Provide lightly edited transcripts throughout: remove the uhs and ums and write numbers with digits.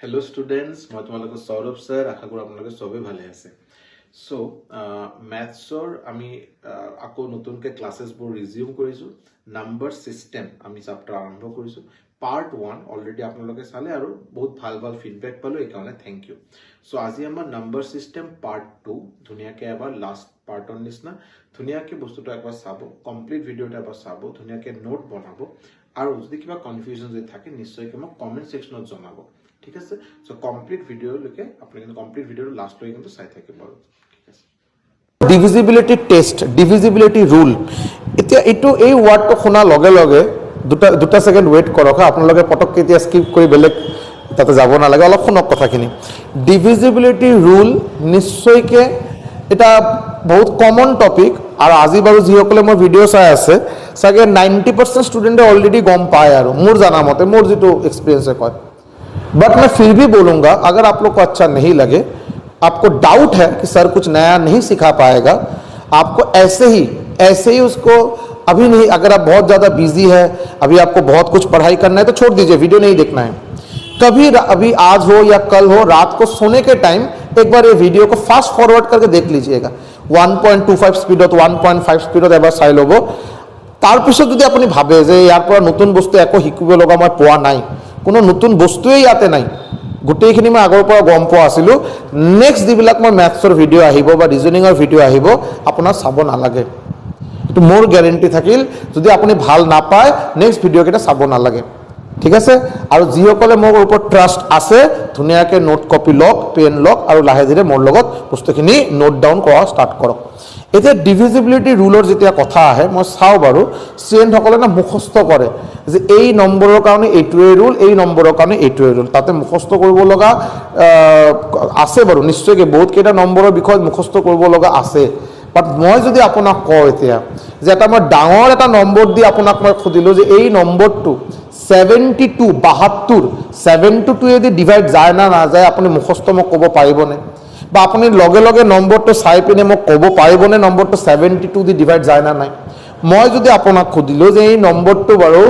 Hello students, মই তোমালোকৰ Sourav sir আশা কৰো আপোনালোকে সবে ভালে আছে। সো ম্যাথছৰ আমি আকৌ নতুনকৈ ক্লাसेছবোৰ ৰিজিউম কৰিছো। নাম্বাৰ সিস্টেম আমি চেপ্টাৰ আৰম্ভ কৰিছো। পাৰ্ট 1 অলৰেডি আপোনালোকে চালে আৰু বহুত ভাল ভাল ফিডবেক পালো, এই কাৰণে থ্যাংক ইউ। সো আজি আমাৰ নাম্বাৰ সিস্টেম পাৰ্ট 2 ধুনিয়াকৈ এবাৰ লাষ্ট পাৰ্টৰ নিচিনা ধুনিয়াকৈ বস্তুটো একবাৰ চাব, কমপ্লিট ভিডিঅ'টো এবাৰ চাব, ধুনিয়াকৈ নোট বনাব আৰু যদি কিবা কনফিউজন যদি থাকে নিশ্চয়কৈ মোক কমেন্ট সেকশনত জনাব। ঠিক আছে, সো কমপ্লিট ভিডিও লকে আপনি কিন্তু কমপ্লিট ভিডিওৰ লাস্ট লৈ কিন্তু চাই থাকিব বাৰু। ঠিক আছে, ডিভিজিবিলিটি টেষ্ট, ডিভিজিবিলিটি ৰুল। এতিয়া এইটো এই ওয়াৰ্ডটো শোনা লগে লগে দুটা সেকেন্ড ওয়েট কৰক, আপোনালোকে পটককৈ এতিয়া স্কিপ কৰি বেলেগ তাতে যাব নালাগে, অলপ শুনক কথাখিনি। ডিভিজিবিলিটি ৰুল নিশ্চয়কৈ এটা বহুত কমন টপিক, আৰু আজি বাৰু যিসকলে মোৰ ভিডিঅ' চাই আছে চাগে 90% ষ্টুডেণ্টে অলৰেডি গম পায়, আৰু মোৰ জানা মতে মোৰ যিটো এক্সপিৰিয়েঞ্চে কয়। बट मैं फिर भी बोलूँगा, अगर आप लोग को अच्छा नहीं लगे, आपको डाउट है कि सर कुछ नया नहीं सिखा पाएगा, आपको ऐसे ही उसको अभी नहीं, अगर आप बहुत ज़्यादा बिजी है, अभी आपको बहुत कुछ पढ़ाई करना है तो छोड़ दीजिए, वीडियो नहीं देखना है। कभी अभी आज हो या कल हो, रात को सोने के टाइम एक बार ये वीडियो को फास्ट फॉरवर्ड करके देख लीजिएगा। 1.25 স্পীডত 1.5 স্পীডত এবাৰ চাই ল'ব। তাৰপিছত যদি আপুনি ভাবে যে ইয়াৰ পৰা নতুন বস্তু একো শিকিব লগা মই পোৱা নাই, কোনো নতুন বস্তুৱে ইয়াতে নাই, গোটেইখিনি মই আগৰ পৰা গম পোৱা আছিলোঁ, নেক্সট যিবিলাক মই মেথছৰ ভিডিঅ' আহিব বা ৰিজনিঙৰ ভিডিঅ' আহিব আপোনাৰ চাব নালাগে। এইটো মোৰ গেৰেণ্টি থাকিল, যদি আপুনি ভাল নাপায় নেক্সট ভিডিঅ'কেইটা চাব নালাগে। ঠিক আছে, আৰু যিসকলে মোৰ ওপৰত ট্ৰাষ্ট আছে ধুনীয়াকৈ নোট কপি লওক, পেন লওক আৰু লাহে ধীৰে মোৰ লগত বস্তুখিনি নোট ডাউন কৰা ষ্টাৰ্ট কৰক। এতিয়া ডিভিজিবিলিটি ৰুলৰ যেতিয়া কথা আহে, মই চাওঁ বাৰু ষ্টুডেণ্টসকলে না মুখস্থ কৰে যে এই নম্বৰৰ কাৰণে এইটোৱে ৰুল, এই নম্বৰৰ কাৰণে এইটোৱে ৰুল। তাতে মুখস্থ কৰিব লগা আছে বাৰু, নিশ্চয়কৈ বহুতকেইটা নম্বৰৰ বিষয়ত মুখস্থ কৰিব লগা আছে। বাট মই যদি আপোনাক কওঁ এতিয়া যে এটা মই ডাঙৰ এটা নম্বৰ দি আপোনাক মই সুধিলোঁ যে এই নম্বৰটো 72 7-2 ডিভাইড যায় না নাযায়, আপুনি মুখস্থ মোক ক'ব পাৰিবনে? বা আপুনি লগে লগে নম্বৰটো চাই পিনে মোক ক'ব পাৰিবনে নম্বৰটো 72 দি ডিভাইড যায় না নাই? মই যদি আপোনাক সুধিলোঁ যে এই নম্বৰটো বাৰু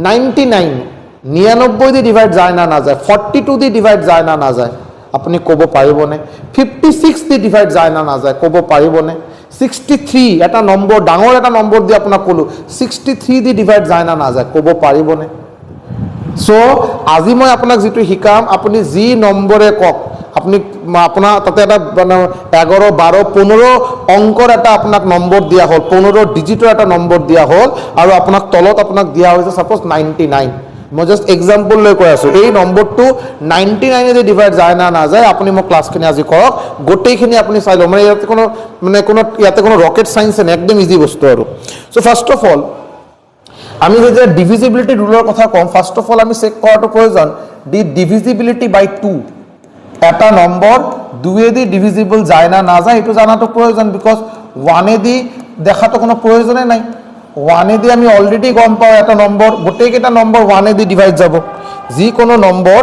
99 দি ডিভাইড যায় না নাযায়, 42 দি ডিভাইড যায় না নাযায়, আপুনি ক'ব পাৰিবনে? 56 দি ডিভাইড যায় না নাযায়, ক'ব পাৰিবনে? 63 এটা নম্বৰ, ডাঙৰ এটা নম্বৰ দি আপোনাক ক'লোঁ 63 দি ডিভাইড যায় না নাযায়, ক'ব পাৰিবনে? সো আজি মই আপোনাক যিটো শিকাম, আপুনি যি নম্বৰে কওক, আপুনি আপোনাৰ তাতে এটা মানে 11, 12, 15 অংকৰ এটা আপোনাক নম্বৰ দিয়া হ'ল, 15 ডিজিটৰ এটা নম্বৰ দিয়া হ'ল, আৰু আপোনাক তলত আপোনাক দিয়া হৈছে ছাপ'জ 99। মই জাষ্ট এক্সাম্পল লৈ কৈ আছোঁ, এই নম্বৰটো 99 দি ডিভাইড যায় না নাযায়, আপুনি মোক ক্লাছখিনি আজি কৰক, গোটেইখিনি আপুনি চাই লওক। মানে ইয়াতে কোনো ৰকেট চাইন্স নাই, একদম ইজি বস্তু আৰু। চ' ফাৰ্ষ্ট অফ অল আমি যেতিয়া ডিভিজিবিলিটি ৰুলৰ কথা কওঁ, ফাৰ্ষ্ট অফ অল আমি চেক কৰাটো প্ৰয়োজন ডিভিজিবিলিটি বাই 2। এটা নম্বৰ 2 দি ডিভিজিবল যায় না নাযায় এইটো জানাটো প্ৰয়োজন, বিকজ 1 দি দেখাটো কোনো প্ৰয়োজনে নাই। 1 দি আমি অলৰেডি গম পাওঁ এটা নম্বৰ, গোটেইকেইটা নম্বৰ 1 দি ডিভাইড যাব। যিকোনো নম্বৰ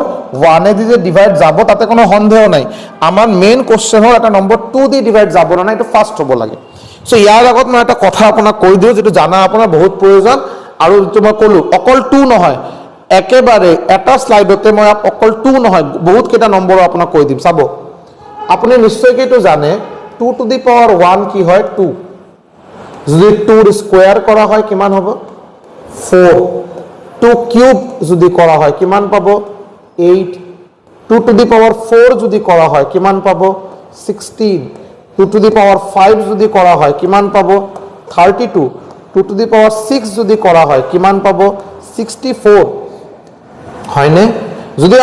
1 দি যে ডিভাইড যাব তাতে কোনো সন্দেহ নাই। আমাৰ মেইন কুৱেশ্যন হ'ল এটা নম্বৰ 2 দি ডিভাইড যাব না নাই, এইটো ফাৰ্ষ্ট হ'ব লাগে। চ' ইয়াৰ আগত মই এটা কথা আপোনাক কৈ দিওঁ যিটো জানা আপোনাৰ বহুত প্ৰয়োজন, আৰু যিটো মই ক'লোঁ অকল 2 নহয়, একেবাৰে এটা শ্লাইডতে মই অকল 2 নহয় বহুত কেইটা নম্বৰ আপোনাক কৈ দিম। চাব, আপুনি নিশ্চয়কৈ এইটো জানে 2 টু দি পাৱাৰ 1 কি হয়? 2। যদি 2ৰ স্কোয়াৰ কৰা হয় কিমান হ'ব? 4। 2 কিউব যদি কৰা হয় কিমান পাব? 8। 2 টু দি পাৱাৰ 4 যদি কৰা হয় কিমান পাব? 16। 2 টু দি পাৱাৰ 5 যদি কৰা হয় কিমান পাব? 32। 2 টু দি পাৱাৰ 6 যদি কৰা হয় কিমান পাব? 64। হয়নে? যদি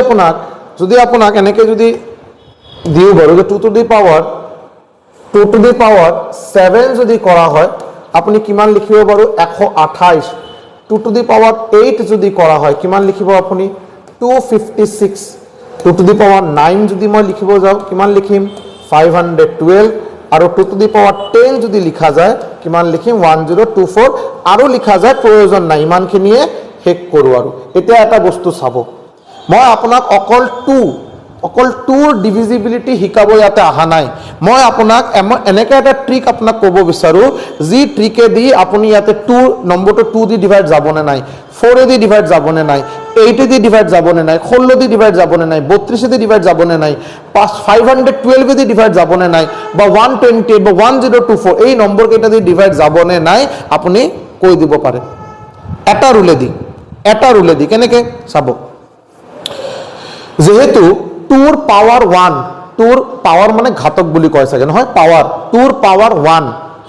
আপোনাক এনেকৈ যদি দিওঁ বাৰু যে 2 টু দি পাৱাৰ 7 যদি কৰা হয় আপুনি কিমান লিখিব বাৰু? 128। 2 টু দি পাৱাৰ 8 যদি কৰা হয় কিমান লিখিব আপুনি? 256। 2 টু দি পাৱাৰ 9 যদি মই লিখিব যাওঁ কিমান লিখিম? 512। আৰু 2 টু দি পাৱাৰ 10 যদি লিখা যায় কিমান লিখিম? 1024। আৰু লিখা যায় প্ৰয়োজন নাই, ইমানখিনিয়ে শেষ কৰোঁ। আৰু এতিয়া এটা বস্তু চাব, মই আপোনাক অকল অকল 2ৰ ডিভিজিবিলিটি শিকাব ইয়াতে অহা নাই মই আপোনাক এনেকৈ এটা ট্ৰিক আপোনাক ক'ব বিচাৰোঁ যি ট্ৰিকেদি আপুনি ইয়াতে 2 নম্বৰটো 2 দি ডিভাইড যাবনে নাই 4 দি ডিভাইড যাবনে নাই 8 দি ডিভাইড যাবনে নাই 16 দি ডিভাইড যাবনে নাই 32 দি ডিভাইড যাবনে নাই 512 দি ডিভাইড যাবনে নাই বা 128 বা 1024 এই নম্বৰ কেইটা দি ডিভাইড যাবনে নাই আপুনি কৈ দিব পাৰে এটা ৰুলে দি কেনেকৈ চাব যেহেতু 2ৰ পাৱাৰ 1 2ৰ পাৱাৰ মানে ঘাতক বুলি কয় চাগে নহয় পাৱাৰ 2ৰ পাৱাৰ 1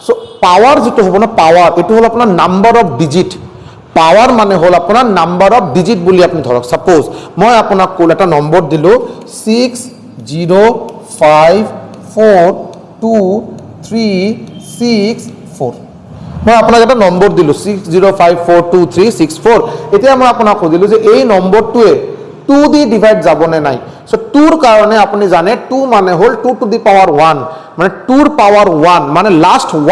সো পাৱাৰ যেটো হ'ব না পাৱাৰ এটো হল আপোনাৰ নাম্বাৰ অফ ডিজিট পাৱাৰ মানে হল আপোনাৰ নাম্বাৰ অফ ডিজিট বুলি আপনি ধৰক সাপোজ মই আপোনাক কোল এটা নম্বৰ দিলো 60542364 মই আপোনাক এটা নম্বৰ দিলো 60542364 এতিয়া মই আপোনাক কইলো যে এই নম্বৰটোৱে 2 দি ডিভাইড যাবনে নাই সো 2 ৰ কাৰণে আপুনি জানে 2 মানে হল 2 টু দি পাৱাৰ 1 মানে 2 ৰ পাৱাৰ 1 মানে লাষ্ট 1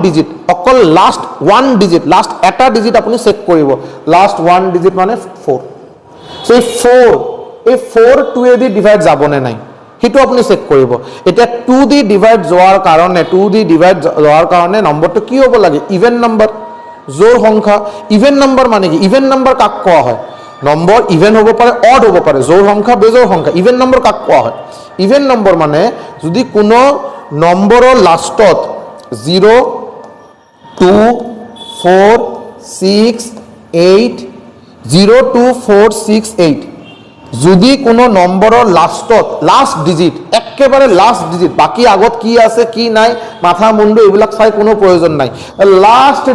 ডিজিট অকল লাষ্ট 1 ডিজিট লাষ্ট এটা ডিজিট আপুনি চেক কৰিব লাষ্ট 1 ডিজিট মানে 4 সো এই 4 2 দি ডিভাইড যাবনে নাই হিটো আপুনি চেক কৰিব এটা 2 দি ডিভাইড যোৱাৰ কাৰণে নম্বৰটো কি হ'ব লাগে ইভেন নম্বৰ জোৰ সংখ্যা ইভেন নম্বৰ মানে কি ইভেন নম্বৰ কাক কোৱা হয় নম্বৰ ইভেন হ'ব পাৰে অড হ'ব পাৰে জোৰ সংখ্যা বেজোৰ সংখ্যা ইভেন নম্বৰ কাক কোৱা হয় ইভেন নম্বৰ মানে যদি কোনো নম্বৰৰ লাষ্টত 0 2 4 6 8 0 2 4 6 8 যদি কোনো নম্বৰৰ লাষ্ট ডিজিট একেবাৰে লাষ্ট ডিজিট বাকি আগত কি আছে কি নাই মাথা মুন্ডু এইবিলাক চাই কোনো প্ৰয়োজন নাই লাষ্ট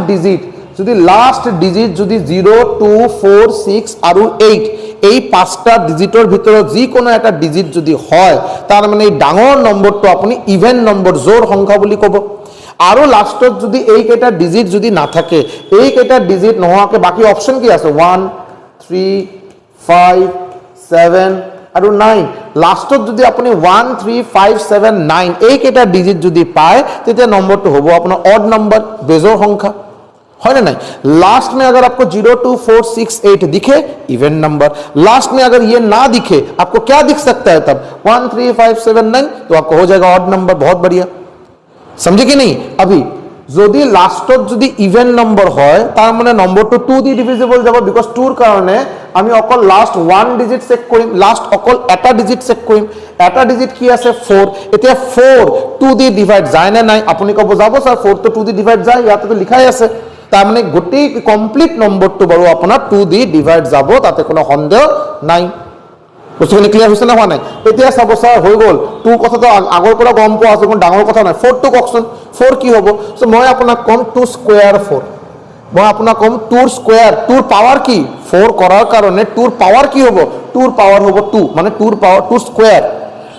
ডিজিট যদি 0 2 4 6 আৰু 8 এই পাঁচটা ডিজিটৰ ভিতৰত যি কোনো এটা ডিজিট যদি হয় তাৰ মানে এই ডাঙৰ নম্বৰটো আপুনি ইভেন নম্বৰ জোৰ সংখ্যা বুলি ক'ব আৰু লাষ্টত যদি এই কেইটা ডিজিট যদি না থাকে এই কেইটা ডিজিট নোহোৱাকে বাকি অপচন কি আছে 1 3 5 7 আৰু 9 লাষ্টত যদি আপুনি 1 3 5 7 9 এই কেইটা ডিজিট যদি পায় তেতিয়া নম্বৰটো হ'ব আপোনাৰ অড নম্বৰ বেজোৰ সংখ্যা है ना नहीं लास्ट में अगर आपको 0 2 4 6 8 दिखे इवन नंबर लास्ट में अगर ये ना दिखे आपको क्या दिख सकता है तब 1 3 5 7 9 तो आपको हो जाएगा ऑड नंबर बहुत बढ़िया समझे कि नहीं अभी যদি লাস্টত যদি ইভেন নম্বৰ হয় তাৰ মানে নম্বৰটো 2 দি ডিভিজিবল যাব বিকজ 2 ৰ কাৰণে আমি অকল লাস্ট 1 ডিজিট চেক কৰিম লাস্ট অকল এটা ডিজিট চেক কৰিম এটা ডিজিট কি আছে 4 এতিয়া 4 2 দি ডিভাইড যায় না নাই আপুনি কব যাব স্যার 4 তো 2 দি ডিভাইড যায় ইয়াতে তো লিখাই আছে তার মানে গোটেই কমপ্লিট নম্বৰটো বাৰু আপোনাৰ 2 দি ডিভাইড যাব তাতে কোনো সন্দেহ নাই বস্তুখিনি ক্লিয়াৰ হৈছে না হোৱা নাই এতিয়া চাব স্যাৰ হৈ গ'ল 2 কথাটো আগৰ পৰা গম পোৱা আছে কোনো ডাঙৰ কথা নাই 4 টো ককচোন 4 কি হ'ব সো মই আপোনাক কম 2 স্কয়াৰ 4 মই আপোনাক কম 2 ৰ স্কয়াৰ 2 ৰ পাৱাৰ কি 4 কৰাৰ কাৰণে 2 ৰ পাৱাৰ কি হ'ব 2 ৰ পাৱাৰ হ'ব 2 মানে 2 ৰ পাৱাৰ 2 স্কয়াৰ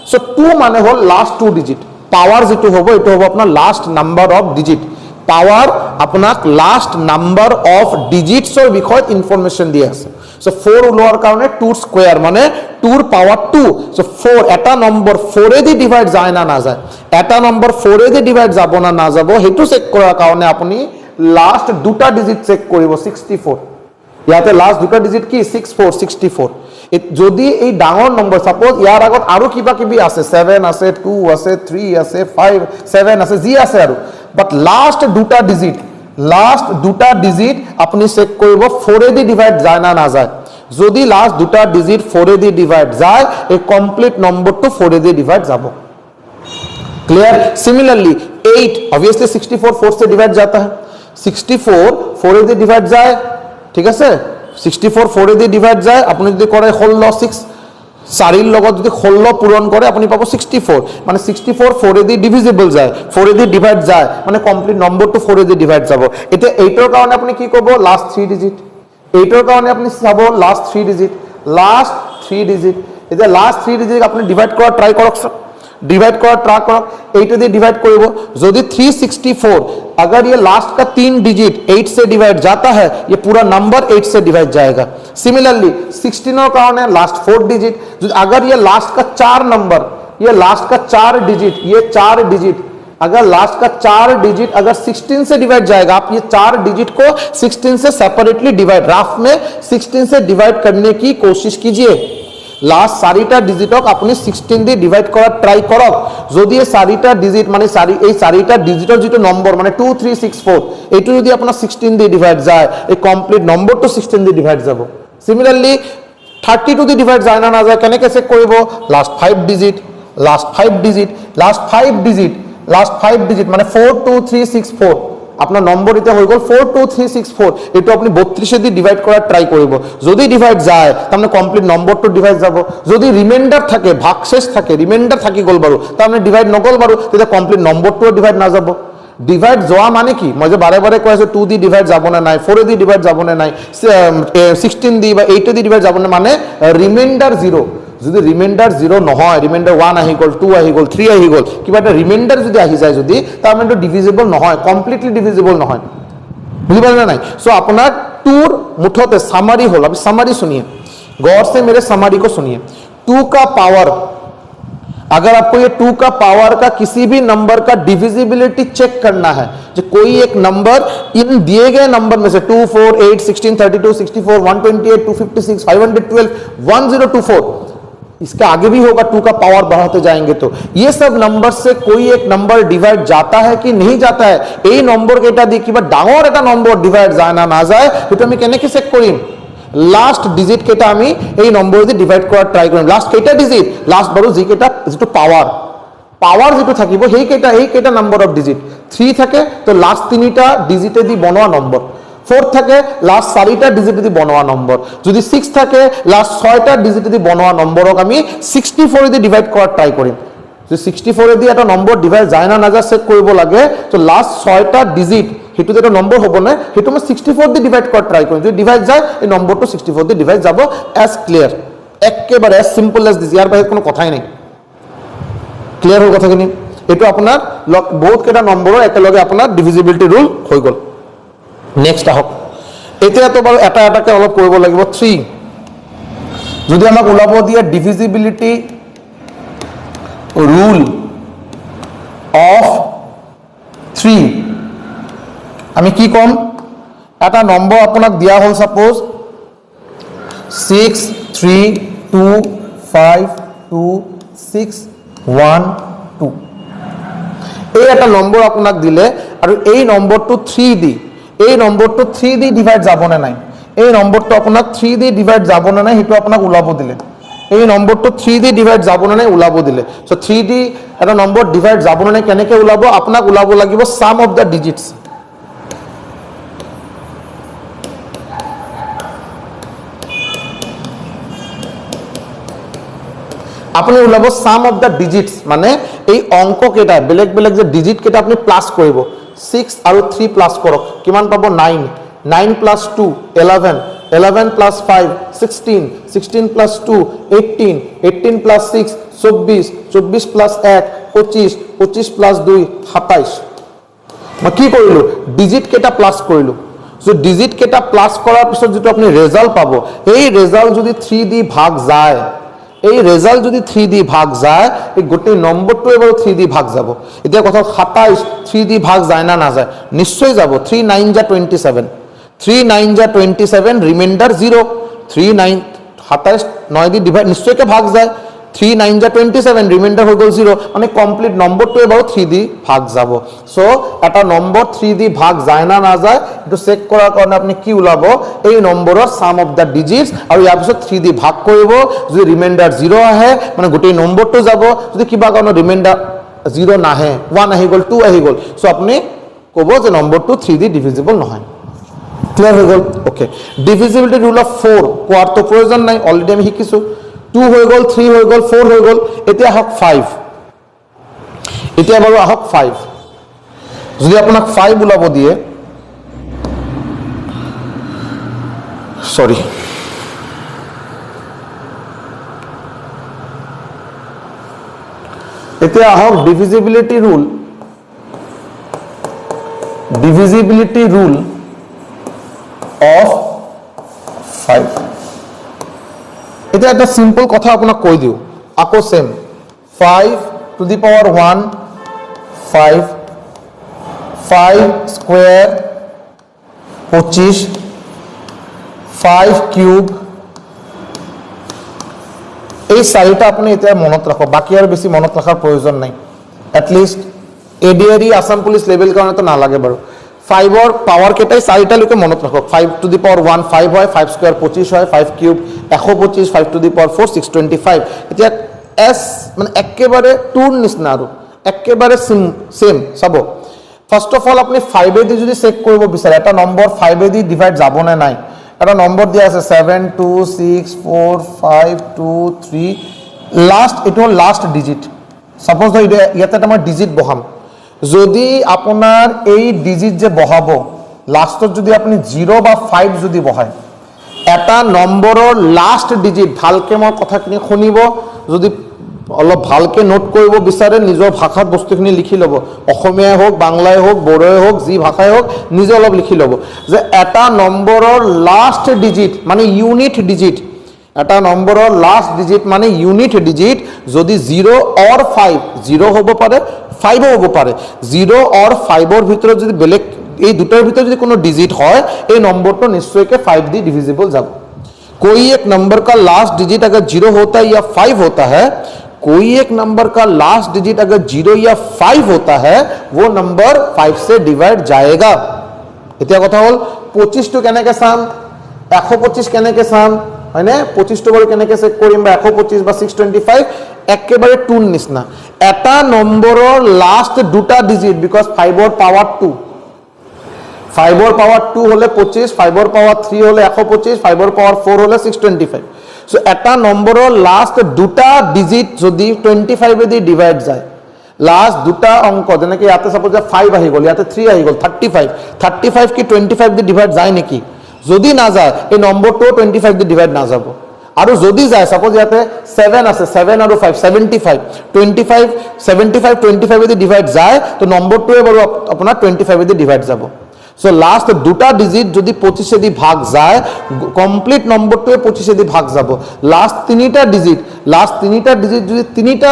সো 2 মানে হ'ল লাষ্ট 2 ডিজিট পাৱাৰ যেটো হ'ব এটো হ'ব আপোনাৰ last number of digit power আপোনাক লাষ্ট নাম্বাৰ অফ ডিজিটছৰ বিষয়ত ইনফৰমেশন দি আছে সো 4 উলোৱাৰ কাৰণে 2 স্কয়াৰ মানে 2 ৰ পাৱাৰ 2 সো 4 এটা নম্বৰ 4 এ দি ডিভাইড যায় না না যায় এটা নম্বৰ 4 এ দি ডিভাইড যাব না না যাব হেতু চেক কৰাৰ কাৰণে আপুনি লাষ্ট দুটা ডিজিট চেক কৰিব 64 ইয়াতে লাষ্ট দুটা ডিজিট কি 64 যদি এই ডাঙৰ নম্বৰ সাপোজ ইয়াৰ আগত আৰু কিবা কিবি আছে 7 আছে 2 আছে 3 আছে 5 7 আছে জি আছে আৰু বাট লাষ্ট দুটা ডিজিট আপুনি চেক কৰিব 4 এ দি ডিভাইড যায় না না যায় যদি লাষ্ট দুটা ডিজিট 4 এ দি ডিভাইড যায় এই কমপ্লিট নম্বৰটো 4 এ দি ডিভাইড যাব क्लियर सिमिलरली 8 ऑब्वियसली 64 4 से डिवाइड जाता है 64 4 ए डिवाइड जाए ठीक है 64 4 ए डिवाइड जाए अपनी যদি করে 16 6 4 এর লগত যদি 16 পূরণ করে আপনি পাবো 64 মানে 64 4 এ ডিভিজিবল যায় 4 এ ডিভাইড যায় মানে কমপ্লিট নম্বরটো 4 এ ডিভাইড যাব এটা 8 এর কারণে আপনি কি করব লাস্ট 3 ডিজিট 8 এর কারণে আপনি চাবো লাস্ট 3 ডিজিট এটা লাস্ট 3 ডিজিট আপনি ডিভাইড করা ট্রাই করক डिवाइड करा ट्राई करो 8 से डिवाइड करो यदि 364 अगर ये लास्ट का 3 डिजिट 8 से डिवाइड जाता है ये पूरा नंबर 8 से डिवाइड जाएगा सिमिलरली 16 का है लास्ट 4 डिजिट अगर ये लास्ट का 4 नंबर ये लास्ट का 4 डिजिट ये 4 डिजिट अगर लास्ट का 4 डिजिट अगर 16 से डिवाइड जाएगा आप ये 4 डिजिट को 16 से सेपरेटली डिवाइड राफ में 16 से डिवाइड करने की कोशिश कीजिए লাস্ট 4টা ডিজিটক আপুনি 16 দি ডিভাইড কৰাত ট্ৰাই কৰক যদি এই 4টা ডিজিট মানে এই 4টা ডিজিটৰ যেটো নম্বৰ মানে 2364 এইটো যদি আপোনাৰ 16 দি ডিভাইড যায় এই কমপ্লিট নম্বৰটো 16 দি ডিভাইড যাব সিমিলাৰলি 32 দি ডিভাইড যায় না না যায় কেনেকৈ চেক কৰিব last 5 digit last 5 digit last 5 digit last 5 digit মানে 42364 আপনার নম্বর এটা হয়ে গেল 42364 এটা আপনি 32 দিয়ে ডিভাইড করার ট্রাই করব যদি ডিভাইড যায় তাহলে কমপ্লিট নম্বরটো ডিভাইড যাব যদি রিমাইন্ডার থাকে ভাগশেষ থাকে রিমাইন্ডার থাকি গল বারো তাহলে ডিভাইড নগল বারো তেতিয়া কমপ্লিট নম্বরটো ডিভাইড না যাব ডিভাইড যোৱা মানে কি মই যে বাৰে বাৰে কৈ আছো 2 দি ডিভাইড যাব না নাই 4 দি ডিভাইড যাব না নাই 16 দি বা 8 দি ডিভাইড যাব না মানে রিমাইন্ডার 0 যদি রিমাইন্ডার 0 নহয় রিমাইন্ডার 1 আহি গল 2 আহি গল 3 আহি গল কিবা এটা রিমাইন্ডার যদি আহি যায় যদি তার মানে ডিভিজিবল নহয় কমপ্লিটলি ডিভিজিবল নহয় বুঝি পারলেন না নাই সো আপনার टूर मुठोते समरी होल अभी समरी सुनिए गौर से मेरे समरी को सुनिए 2 का पावर अगर आपको ये 2 का पावर का किसी भी नंबर का डिविजिबिलिटी चेक करना है जो कोई एक नंबर इन दिए गए नंबर में से 2 4 8 16 32 64 128 256 512 1024 इसका आगे भी होगा 2 का पावर बढ़ाते जाएंगे तो ये सब नंबर से कोई एक नंबर डिवाइड जाता है कि नहीं जाता है এই নম্বর কেটা দি কিবা ডাঙর এটা নম্বর ডিভাইড যায় না না যায় এটা আমি কেনেকৈ চেক কৰিম লাস্ট ডিজিট কেটা আমি এই নম্বৰ দি ডিভাইড কৰাৰ ট্ৰাই কৰিম লাস্ট কেটা ডিজিট লাস্ট বাৰো যি কেটা যেটো পাৱাৰ যেটো থাকিব সেই কেটা নাম্বাৰ অফ ডিজিট 3 থাকে তো লাস্ট তিনিটা ডিজিটে দি বনোৱা নম্বৰ 4 থাকে লাস্ট 4টা ডিজিটে দি বনোৱা নম্বৰ যদি 6 থাকে লাস্ট 6টা ডিজিটে দি বনোৱা নম্বৰক আমি 64 দি ডিভাইড কৰাৰ ট্ৰাই কৰিম যদি 64 দি এটা নম্বৰ ডিভাইড যায় না না যায় চেক কৰিব লাগে তো লাস্ট 6টা ডিজিট হেতু যেটা নম্বৰ হ'ব না হেতু মই 64 দি ডিভাইড কৰাৰ ট্ৰাই কৰিম যদি ডিভাইড যায় এই নম্বৰটো 64 দি ডিভাইড যাব এজ ক্লিয়াৰ একেবাৰে এজ সিম্পল এজ দিস ইয়াৰ বাহিৰে কোনো কথাই নাই ক্লিয়াৰ হল কথাখিনি এটো আপোনাৰ বহুত কেটা নম্বৰৰ একেলগে আপোনাৰ ডিভিজিবিলিটি ৰুল হৈ গল নেক্সট আহক এতিয়া তো বাৰু এটা এটাকে অলপ কৰিব লাগিব 3 যদি আমাক ওলাব দিয়ে ডিভিজিবিলিটি ৰুল অফ 3 আমি কি কম এটা নম্বৰ আপোনাক দিয়া হল সাপোজ 6 3 2 5 2 6 1 2 এই এটা নম্বৰ আপোনাক দিলে আৰু এই নম্বৰটো 3 দি এই নম্বৰটো 3 দি ডিভাইড যাব না নাই এই নম্বৰটো আপোনাক 3 দি ডিভাইড যাব না নাই হেতু আপোনাক ওলাব দিলে এই নম্বৰটো 3 দি ডিভাইড যাব না নাই ওলাব দিলে সো 3 দি এটা নম্বৰ ডিভাইড যাব না নাই কেনেকৈ ওলাব আপোনাক ওলাব লাগিব সাম অফ দা ডিজিটস আপনি ওলাব সাম অফ দা ডিজিটস মানে এই অঙ্ক কেটা বেলেগ বেলেগ যে ডিজিট কেটা আপনি প্লাস কৰিব 6 আৰু 3 প্লাস কৰক কিমান পাব 9 9 plus 2 11 11 plus 5 16 16 plus 2 18 18 plus 6 24 24 plus 1 25 25 plus 2 27 মই কি কৰিলো ডিজিট কেটা প্লাস কৰিলো সো ডিজিট কেটা প্লাস কৰাৰ পিছত যেটো আপনি রেজাল্ট পাব এই রেজাল্ট যদি 3 দি ভাগ যায় এই রেজাল্ট যদি 3 দি ভাগ যায় এই গোটেই নম্বরটো এবাৰ 3 দি ভাগ যাব এতিয়া কথা 27 3 দি ভাগ যায় না না যায় নিশ্চয় যাব 3 9 যা 27 3 9 যা 27 রিমাইন্ডার 0 3 9 27 9 দি ডিভাইড নিশ্চয়কৈ ভাগ যায় 3 9 যা 27 রিমাইন্ডার হৈ গল 0 মানে কমপ্লিট নম্বরটো এবাৰ 3 দি ভাগ যাব সো এটা নম্বৰ 3 দি ভাগ যায় না না যায় এটো চেক কৰাৰ কাৰণে আপুনি কি ওলাব এই নম্বৰৰ সাম অফ দা ডিজিটস আৰু ইয়াৰ পিছত 3 দি ভাগ কৰিব যদি ৰিমাইন্ডাৰ 0 আহে মানে গোটেই নম্বৰটো যাব যদি কিবা কাৰণে ৰিমাইন্ডাৰ 0 নাহে 1 আহি গল 2 আহি গল সো আপুনি ক'ব যে নম্বৰটো 3 দি ডিভিজিবল নহয় ক্লিয়াৰ হৈ গল ওকে ডিভিজিবিলিটি ৰুল অফ 4 কোৱাৰ তো প্ৰয়োজন নাই অলৰেডি আমি শিকিছো 2 হৈ গল 3 হৈ গল 4 হৈ গল এতিয়া হক 5 এতিয়া বাৰু হক 5 যদি আপোনাক 5 ওলাব দিয়ে সরি এতিয়া হক ডিভিজিবিলিটি রুল of 5 এটা একটা সিম্পল কথা আপোনাক কৈ দিও আকো same 5 to the power 1 5 5 square 25 5 cube এই চাৰিটা আপুনি এতিয়া মনত ৰাখক, বাকী আৰু বেছি মনত ৰখাৰ প্ৰয়োজন নাই। At least ADRE Assam police level কাৰণেতো নালাগে বাৰু। 5ৰ পাৱাৰ কেইটাই চাৰিটালৈকে মনত ৰাখক। 5 to the power 1 5 হয়, 5 স্কোয়ার 25 হয়, 5 কিউব 125, 5 to the power 4 625। এতিয়া এছ মানে একেবাৰে টুৰ নিচিনা আৰু একেবাৰে সেম চাব। ফাৰ্ষ্ট অফ অল আপুনি 5 দি যদি চেক কৰিব বিচাৰে এটা নম্বৰ 5 দি ডিভাইড যাব নে নাই, এটা নম্বৰ দিয়া আছে 7 2 6 4 5 2 3 লাষ্ট, এইটো হ'ল লাষ্ট ডিজিট। সাপোজ ধৰ ইয়াতে এটা মই ডিজিট বহাম, যদি আপোনাৰ এই ডিজিট যে বহাব লাষ্টত যদি আপুনি 0 বা 5 যদি বহায়, এটা নম্বৰৰ লাষ্ট ডিজিট ভালকে মই কথাখিনি শুনিব, যদি অলপ ভালকে নোট কৰিব বিচাৰে নিজৰ ভাষাত বস্তুখিনি লিখি ল'ব, অসমীয়াই হওক বাংলাই হওক বড়োই হওক যি ভাষাই হওক নিজে অলপ লিখি ল'ব যে এটা নম্বৰৰ লাষ্ট ডিজিট মানে ইউনিট ডিজিট, এটা নম্বৰৰ লাষ্ট ডিজিট মানে ইউনিট ডিজিট যদি 0 অৰ 5, 0 হ'ব পাৰে 5 হ'ব পাৰে, 0 অৰ 5ৰ ভিতৰত যদি বেলেগ এই দুটাৰ ভিতৰত যদি কোনো ডিজিট হয় এই নম্বৰটো নিশ্চয়কৈ 5 দি ডিভিজিবল যাব। कोई एक नंबर का लास्ट डिजिट अगर 0 होता है या 5 होता है, कोई एक नंबर का लास्ट डिजिट अगर 0 या 5 होता है वो नंबर 5 से डिवाइड जाएगा। এতিয়া কথা হল 25 টো কেনেকৈ চাম, 125 কেনেকৈ চাম হয়নে, 25 টো বাৰু কেনেকৈ চেক কৰিম বা 125 বা 625 একেবাৰে টুৰ নিচিনা। এটা নম্বৰৰ লাষ্ট দুটা ডিজিট বিকজ 5ৰ পাৱাৰ 2, 5ৰ পাৱাৰ 2 হলে 25, 5ৰ পাৱাৰ 3 হলে 125, 5ৰ পাৱাৰ 4 হলে 625। সো এটা নম্বৰৰ লাষ্ট দুটা ডিজিট যদি 25 দি ডিভাইড যায়, লাষ্ট দুটা অংক যেনেকৈ ইয়াতে সাপোজ 5 আহি গ'ল, ইয়াতে 3 আহি গ'ল 35 কি 25 দি ডিভাইড যায় নেকি, যদি না যায় এই নম্বৰটো 25 দি ডিভাইড না যাব। আৰু যদি যায় সাপোজ ইয়াতে 7 আছে, 7 আৰু 5 75, 25 75 25 দি ডিভাইড যায় তো নম্বৰটোৱে বাৰু আপোনাৰ 25 দি ডিভাইড যাব। সো লাষ্ট দুটা ডিজিট যদি 25 দি ভাগ যায় কমপ্লিট নম্বৰটোৱে 25 দি ভাগ যাব। লাষ্ট তিনিটা ডিজিট যদি তিনিটা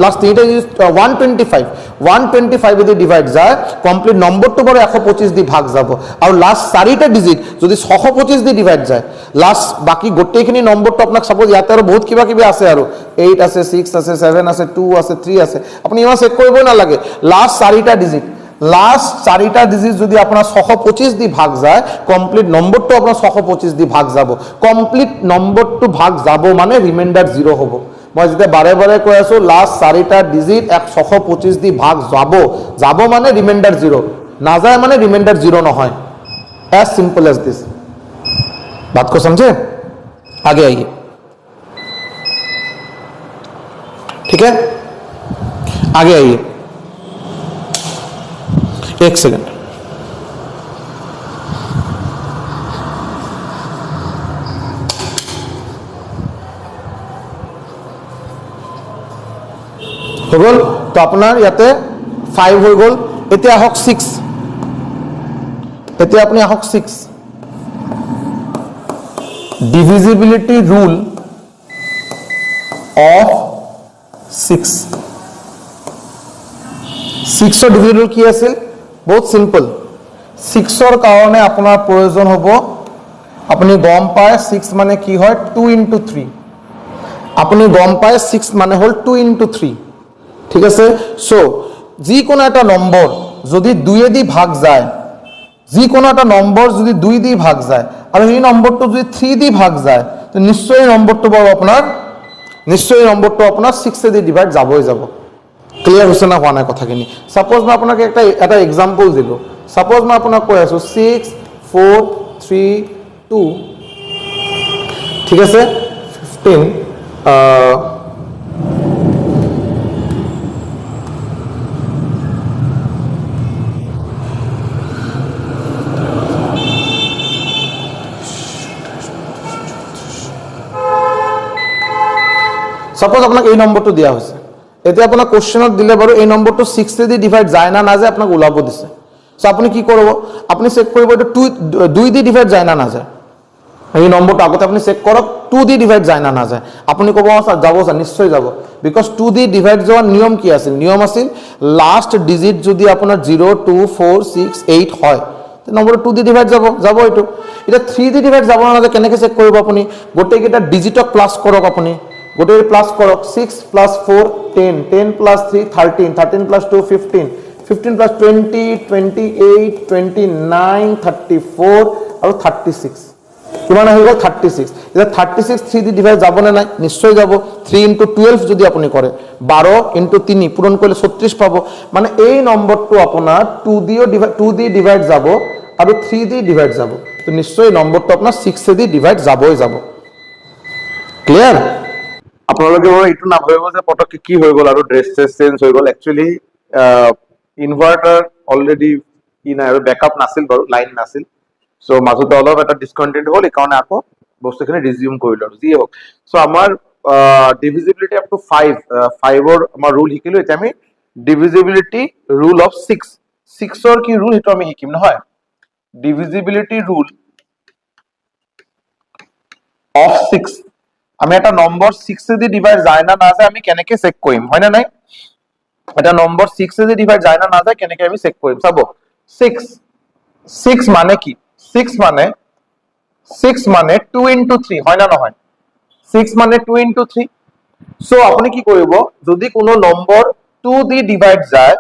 লাষ্ট তিনিটা ডিজিট 125 দি ডিভাইড যায় কমপ্লিট নম্বৰটো বাৰু 125 দি ভাগ যাব। আৰু লাষ্ট চাৰিটা ডিজিট যদি 625 দি ডিভাইড যায়, লাষ্ট বাকি গোটেইখিনি নম্বৰটো আপোনাক সাপোজ ইয়াতে আৰু বহুত কিবা কিবি আছে আৰু 8 আছে 6 আছে 7 আছে 2 আছে 3 আছে, আপুনি ইমান চেক কৰিব নালাগে। লাষ্ট চাৰিটা ডিজিট যদি আপোনাৰ 625 দি ভাগ যায় কমপ্লিট নম্বৰটো আপোনাৰ 625 দি ভাগ যাব। কমপ্লিট নম্বৰটো ভাগ যাব মানে ৰিমাইণ্ডাৰ 0 হ'ব। মই যেতিয়া বাৰে বাৰে কৈ আছো লাষ্ট চাৰিটা ডিজিট 625 দি ভাগ যাব মানে ৰিমাইণ্ডাৰ 0, নাযায় মানে ৰিমাইণ্ডাर 0 নহয়। As simple as this. बात को समझे? आगे आइए, ठीक है, आगे आइए, एक सेकंड। हो गल तो अपनार याते 5 हो गल। एतिया आहक 6, एतिया अपनी आहक 6 डिविजिबिलिटी रूल ऑफ 6 डिविजिबिलिटी की आसिल बहुत सिंपल। 6 कारण अपना प्रयोजन हम अपनी गम पाए 6 माने कि है 2 into 3 अपनी गम पाए 6 माने हल 2 into 3 ठीक है। सो जिको एटा नम्बर যদি 2 দি ভাগ যায়, যিকোনো একটা নম্বর যদি 2 দি ভাগ যায় আর এই নম্বরটো যদি 3 দি ভাগ যায় তো নিশ্চয়ই নম্বরটো পাবো আপনার 6 দি ডিভাইড যাবই যাব। ক্লিয়ার হইছে না হোৱা নাই কথাখিনি? সাপোজ মই আপোনাক একটা এক্সাম্পল দিলো। সাপোজ মই আপোনাক কৈ আছো 6 4 3 2 ঠিক আছে 15 সাপোজ আপনাকে এই নম্বরটো দিয়া হয়েছে, এতে আপনার কোশ্চেনত দিলে বাৰু এই নম্বরটো 6 দি ডিভাইড যায় না না যায় আপনাকে ওলাব দিছে। সো আপনি কি করব, আপনি চেক করব এটা 2 দি ডিভাইড যায় না না যায়। এই নম্বরটা আগতে আপনি চেক করক 2 দি ডিভাইড যায় না না যায়। আপনি কব স্যার যাব স্যার, নিশ্চয় যাব, বিকজ 2 দি ডিভাইড যাওয়ার নিয়ম কি আছিল? নিয়ম আছিল লাস্ট ডিজিট যদি আপনার 0 2 4 6 8 হয় নম্বর 2 দি ডিভাইড যাব এইটো। এটা 3 দি ডিভাইড যাব না যায় কেনেকৈ চেক কৰিব? আপুনি গোটেইকেইটা ডিজিটক প্লাস কৰক, আপুনি গোটেই প্লাস কৰক 6 প্লাস 4 10 10 প্লাস 3 13 13 প্লাস 2 15 15 প্লাস 20 28 29 34 আৰু 36 কিমান আহি গ'ল 36 এটা 36 3 দি ডিভাইড যাব না নাই নিশ্চয় যাব 3 * 12 যদি আপুনি কৰে 12 * 3 পূৰণ কৰিলে 36 পাব মানে এই নম্বৰটো আপোনাৰ 2 দি ডিভাইড যাব আৰু 3 দি ডিভাইড যাব তো নিশ্চয় নম্বৰটো আপোনাৰ 6 দি ডিভাইড যাবই যাব ক্লিয়াৰ আপোনালোকে বাৰু এইটো নাভাবিব যে পটককে কি হৈ গ'ল আৰু ড্ৰেছ চেঞ্জ হৈ গ'ল একচুয়ালি ইনভাৰ্টাৰ অলৰেডি কি নাই আৰু ব্যাকআপ নাছিল বাৰু লাইন নাছিল সো মাজতে অলপ এটা ডিসকন্টিনিউ হ'ল এই কাৰণে আকৌ বস্তুখিনি ৰিজিউম কৰিলো আৰু যি হোক সো আমাৰ ডিভিজিবিলিটি আপ টু 5 ৰ আমাৰ ৰুল শিকিলো এতিয়া আমি ডিভিজিবিলিটি ৰুল অফ 6 ৰ কি ৰুল হেতু আমি শিকিম নহয় ডিভিজিবিলিটি ৰুল অফ 6 আমি এটা নম্বৰ 6 দি ডিভাইড যায় না না যায় আমি কেনেকৈ চেক কৰিম হয় না নাই এটা নম্বৰ 6 দি ডিভাইড যায় না না যায় কেনেকৈ আমি চেক কৰিম চাব 6 মানে কি 6 মানে 2 into 3 হয় না নহয় 6 মানে 2 into 3 সো আপুনি কি কৰিব যদি কোনো নম্বৰ 2 দি ডিভাইড যায়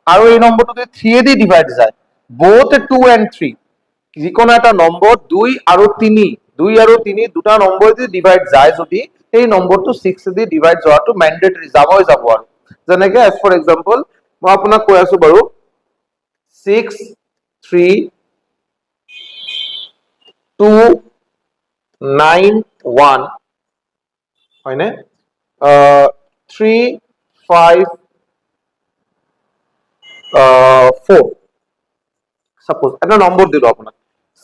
আৰু এই নম্বৰটো যদি 3 দি ডিভাইড যায় both 2 and 3 যিকোনো এটা নম্বৰ 2 আৰু 3 দুটা নম্বৰ দি ডিভাইড যায় যদি এই নম্বৰটো 6 দি ডিভাইড যোৱাটো ম্যান্ডেটৰি যাবই যাব আৰু যেনেকৈ as for example মই আপোনাক কৈ আছো বাৰু 6 3 2 9 1 হয়নে 3 5 4 সাপোজ এটা নম্বৰ দিলো আপোনাক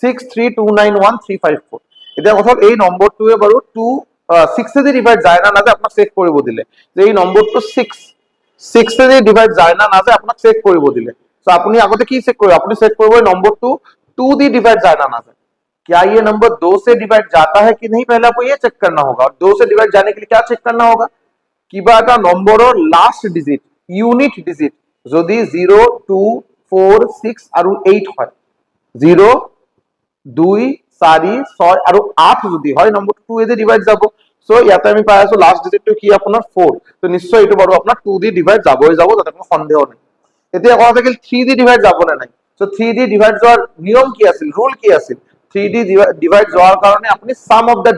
63291 এতিয়া কথা এই নম্বৰটোৱে বাৰু 6 দি ডিভাইড যায় না না যায় আপোনাক চেক কৰিব দিলে যে এই নম্বৰটো 6 দি ডিভাইড যায় না না যায় আপোনাক চেক কৰিব দিলে সো আপুনি আগতে কি চেক কৰিব আপুনি চেক কৰিব এই নম্বৰটো 2 दी डिवाइड जाना ना जाए क्या ये नंबर 2 से डिवाइड जाता है कि नहीं पहले आपको ये चेक करना होगा और 2 से डिवाइड जाने के लिए क्या चेक करना होगा কিবা এটা নম্বৰৰ লাস্ট ডিজিট ইউনিট ডিজিট যদি 0 2 4 6 আৰু 8 হয় 0 2 4 6 আৰু 8 যদি হয় নম্বৰটো 2 এ ডিভাইড যাব সো ইয়াতে আমি পাই আছো লাস্ট ডিজিটটো কি আপোনাৰ 4 তো নিশ্চয় এটো বাৰু আপোনাৰ 2 দি ডিভাইড যাবই যাব তাতে কোনো সন্দেহ নাই এতিয়া কথা থাকিল 3 দি ডিভাইড যাব না নাই সো 3 দি ডিভাইড যোৱাৰ নিয়ম কি আছিল ৰুল কি আছিল 3 দি ডিভাইড যোৱাৰ কাৰণে আপুনি সাম অফ দা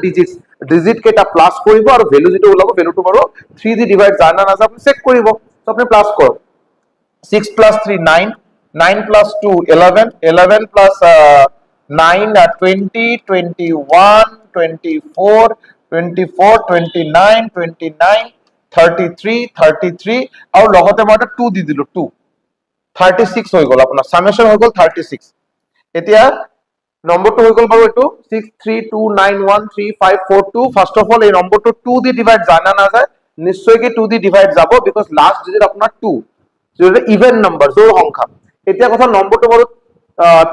ডিজিট কেটা প্লাস কৰিব আৰু ভ্যালু যেটো ওলাব ভ্যালুটো বাৰু 3 দি ডিভাইড যায় না না যায় আপুনি চেক কৰিব তো আপুনি প্লাস কৰক 6 plus 3 9 9 plus 2 11 11 plus 9 20 21 24 24 29 29 33 33 আৰু লগতে মই 2 দি দিলো 2 36 হৈ গল আপোনাৰ সামেশন হৈ গল 36 এতিয়া নম্বৰটো হৈ গল বাৰু এটো 632913542 ফাৰ্স্ট অফ অল এই নম্বৰটো 2 দি ডিভাইড জানা না যায় নিশ্চয় কি 2 দি ডিভাইড যাব বিকজ লাস্ট ডিজিট আপোনাৰ 2 যেটা ইভেন নাম্বাৰ জোড় সংখ্যা এতিয়া কথা নম্বৰটো বাৰু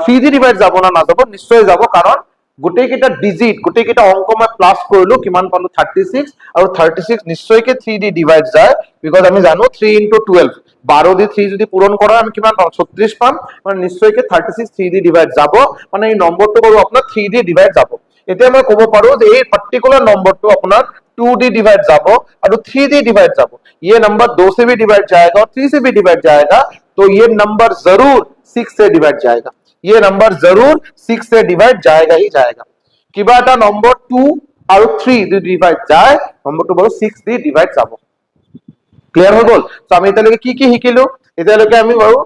3 দি ডিভাইড যাব না না যাব নিশ্চয় যাব কাৰণ গোটেই কেটা ডিজিট গোটেই কেটা অংক মই প্লাস কৰিলো কিমান পালো 36 আৰু 36 নিশ্চয় কে 3 দি ডিভাইড যায় বিকজ আমি জানো 3 into 12 12 দি 3 যদি পূৰণ কৰা আমি কিমান পাম 36 পাম মানে নিশ্চয় কে 36 3 দি ডিভাইড যাব মানে এই নম্বৰটো বাৰু আপোনাৰ 3 দি ডিভাইড যাব এতিয়া মই ক'ব পাৰো যে এই পাৰ্টিকুলাৰ নম্বৰটো আপোনাৰ 2 डी डिवाइड जाबो और 3 डी डिवाइड जाबो ये नंबर 2 से भी डिवाइड जाएगा और 3 से भी डिवाइड जाएगा तो ये नंबर जरूर 6 से डिवाइड जाएगा ये नंबर जरूर 6 से डिवाइड जाएगा ही जाएगा किबा এটা नंबर 2 और 3 দি ডিভাইড যায় নম্বৰটো বাৰু 6 দি ডিভাইড যাব ক্লিয়ার হৈ গল তো আমি এতিয়ালৈকে কি কি শিকিলো এতিয়ালৈকে আমি বাৰু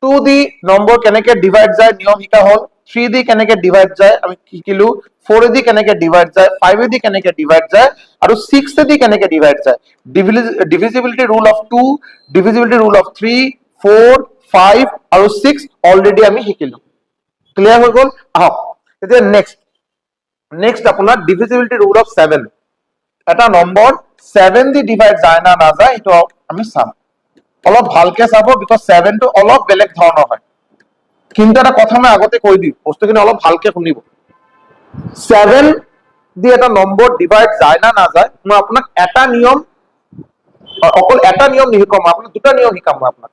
2 দি নম্বৰ কেনেকৈ ডিভাইড যায় নিয়ম শিকা হল 3 দি কেনেকৈ ডিভাইড যায় আমি শিকিলো 4 দি কেনেকৈ ডিভাইড যায় 5 দি কেনেকৈ ডিভাইড যায় আৰু 6 দি কেনেকৈ ডিভাইড যায় divisibility rule of 2 divisibility rule of 3 4 5 আৰু 6 অলৰেডি আমি শিকিলো ক্লিয়াৰ হৈ গল আহক এতিয়া নেক্সট আপোনাৰ ডিভিজিবিলিটি ৰুল অফ 7 এটা নম্বৰ 7 দি ডিভাইড যায় না না যায় এটো আমি চাম অলপ ভালকে চাব বিকজ 7 টো অলপ বেলেগ ধৰণৰ হয় কিন্তু এটা কথা মই আগতে কৈ দিম বস্তুখিনি অলপ ভালকে শুনিব 7 দি এটা নম্বৰ ডিভাইড যায় না না যায় মই আপোনাক এটা নিয়ম অকল এটা নিয়ম নিশিকাম আপোনাক দুটা নিয়ম শিকাম মই আপোনাক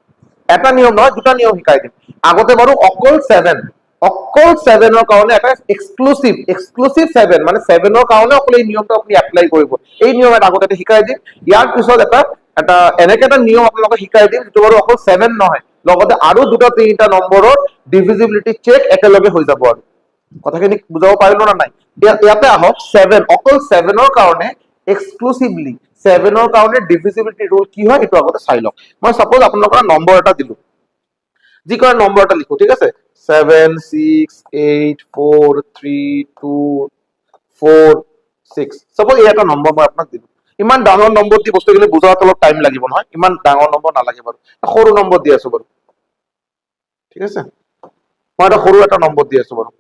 এটা নিয়ম নহয় দুটা নিয়ম শিকাই দিম আগতে বাৰু অকল 7 অকল 7 ৰ কাৰণে এটা এক্সক্লুসিভ 7 মানে 7 ৰ কাৰণে অকল এই নিয়মটো আপুনি এপ্লাই কৰিব এই নিয়ম এটা আগতে শিকাই দিম ইয়াৰ পিছত এটা এনেকে এটা নিয়ম আপোনালোকক শিকাই দিম যেটো বাৰু অকল 7 নহয় লগতে আৰু দুটা তিনিটা নম্বৰৰ ডিভিজিবিলিটি চেক একেলগে হৈ যাব আৰু কথাখিনি বুজাব পাৰিলো না নাই ইয়াতে আহক 7 অকল 7 ৰ কাৰণে এক্সক্লুসিভলি 7 ৰ কাৰণে ডিভিজিবিলিটি ৰুল কি হয় এটো আগতে চাই লওক মই সাপোজ আপোনালোকৰ নম্বৰ এটা দিলো যিকোনো নম্বৰ এটা লিখো ঠিক আছে 7 6 8 4 3 2 4 6 সাপোজ এই এটা নম্বৰ মই আপোনাক দিলো ইমান ডাঙৰ নম্বৰ দি বস্তুখিনি বুজাওঁতে অলপ টাইম লাগিব নহয় ইমান ডাঙৰ নম্বৰ নালাগে বাৰু সৰু নম্বৰ দি আছো বাৰু ঠিক আছে মই এটা সৰু এটা নম্বৰ দি আছো বাৰু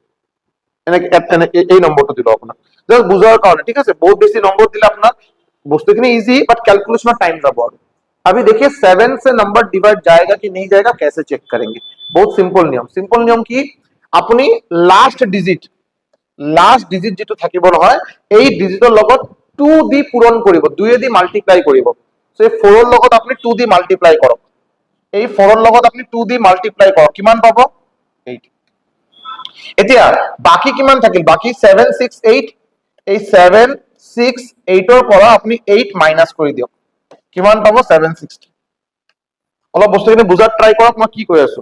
এনেকে এই নম্বৰটো দিলো আপোনাক জাস্ট বুজাৰ কাৰণে ঠিক আছে বহুত বেছি নম্বৰ দিলে আপোনাক বস্তুখিনি ইজি বাট ক্যালকুলেशन में टाइम যাব আর अभी देखिए 7 से नंबर डिवाइड जाएगा कि नहीं जाएगा कैसे चेक करेंगे बहुत सिंपल नियम की अपनी लास्ट डिजिट যেটো থাকিব নহয় এই ডিজিটৰ লগত 2 দি পূৰণ কৰিব 2 দি মাল্টিপ্লাই কৰিব সো এই 4 ৰ লগত আপুনি 2 দি মাল্টিপ্লাই কৰক এই 4 ৰ লগত আপুনি 2 দি মাল্টিপ্লাই কৰক কিমান পাব 8 এতিয়া বাকি কিমান থাকিল বাকি 7 6 8 এই 7 6 8 ৰ পৰা আপুনি 8 মাইনাস কৰি দিয়ক কিমান পাব 760 অলপ বস্তুখিনি বুজাত ট্ৰাই কৰক মই কি কৈ আছো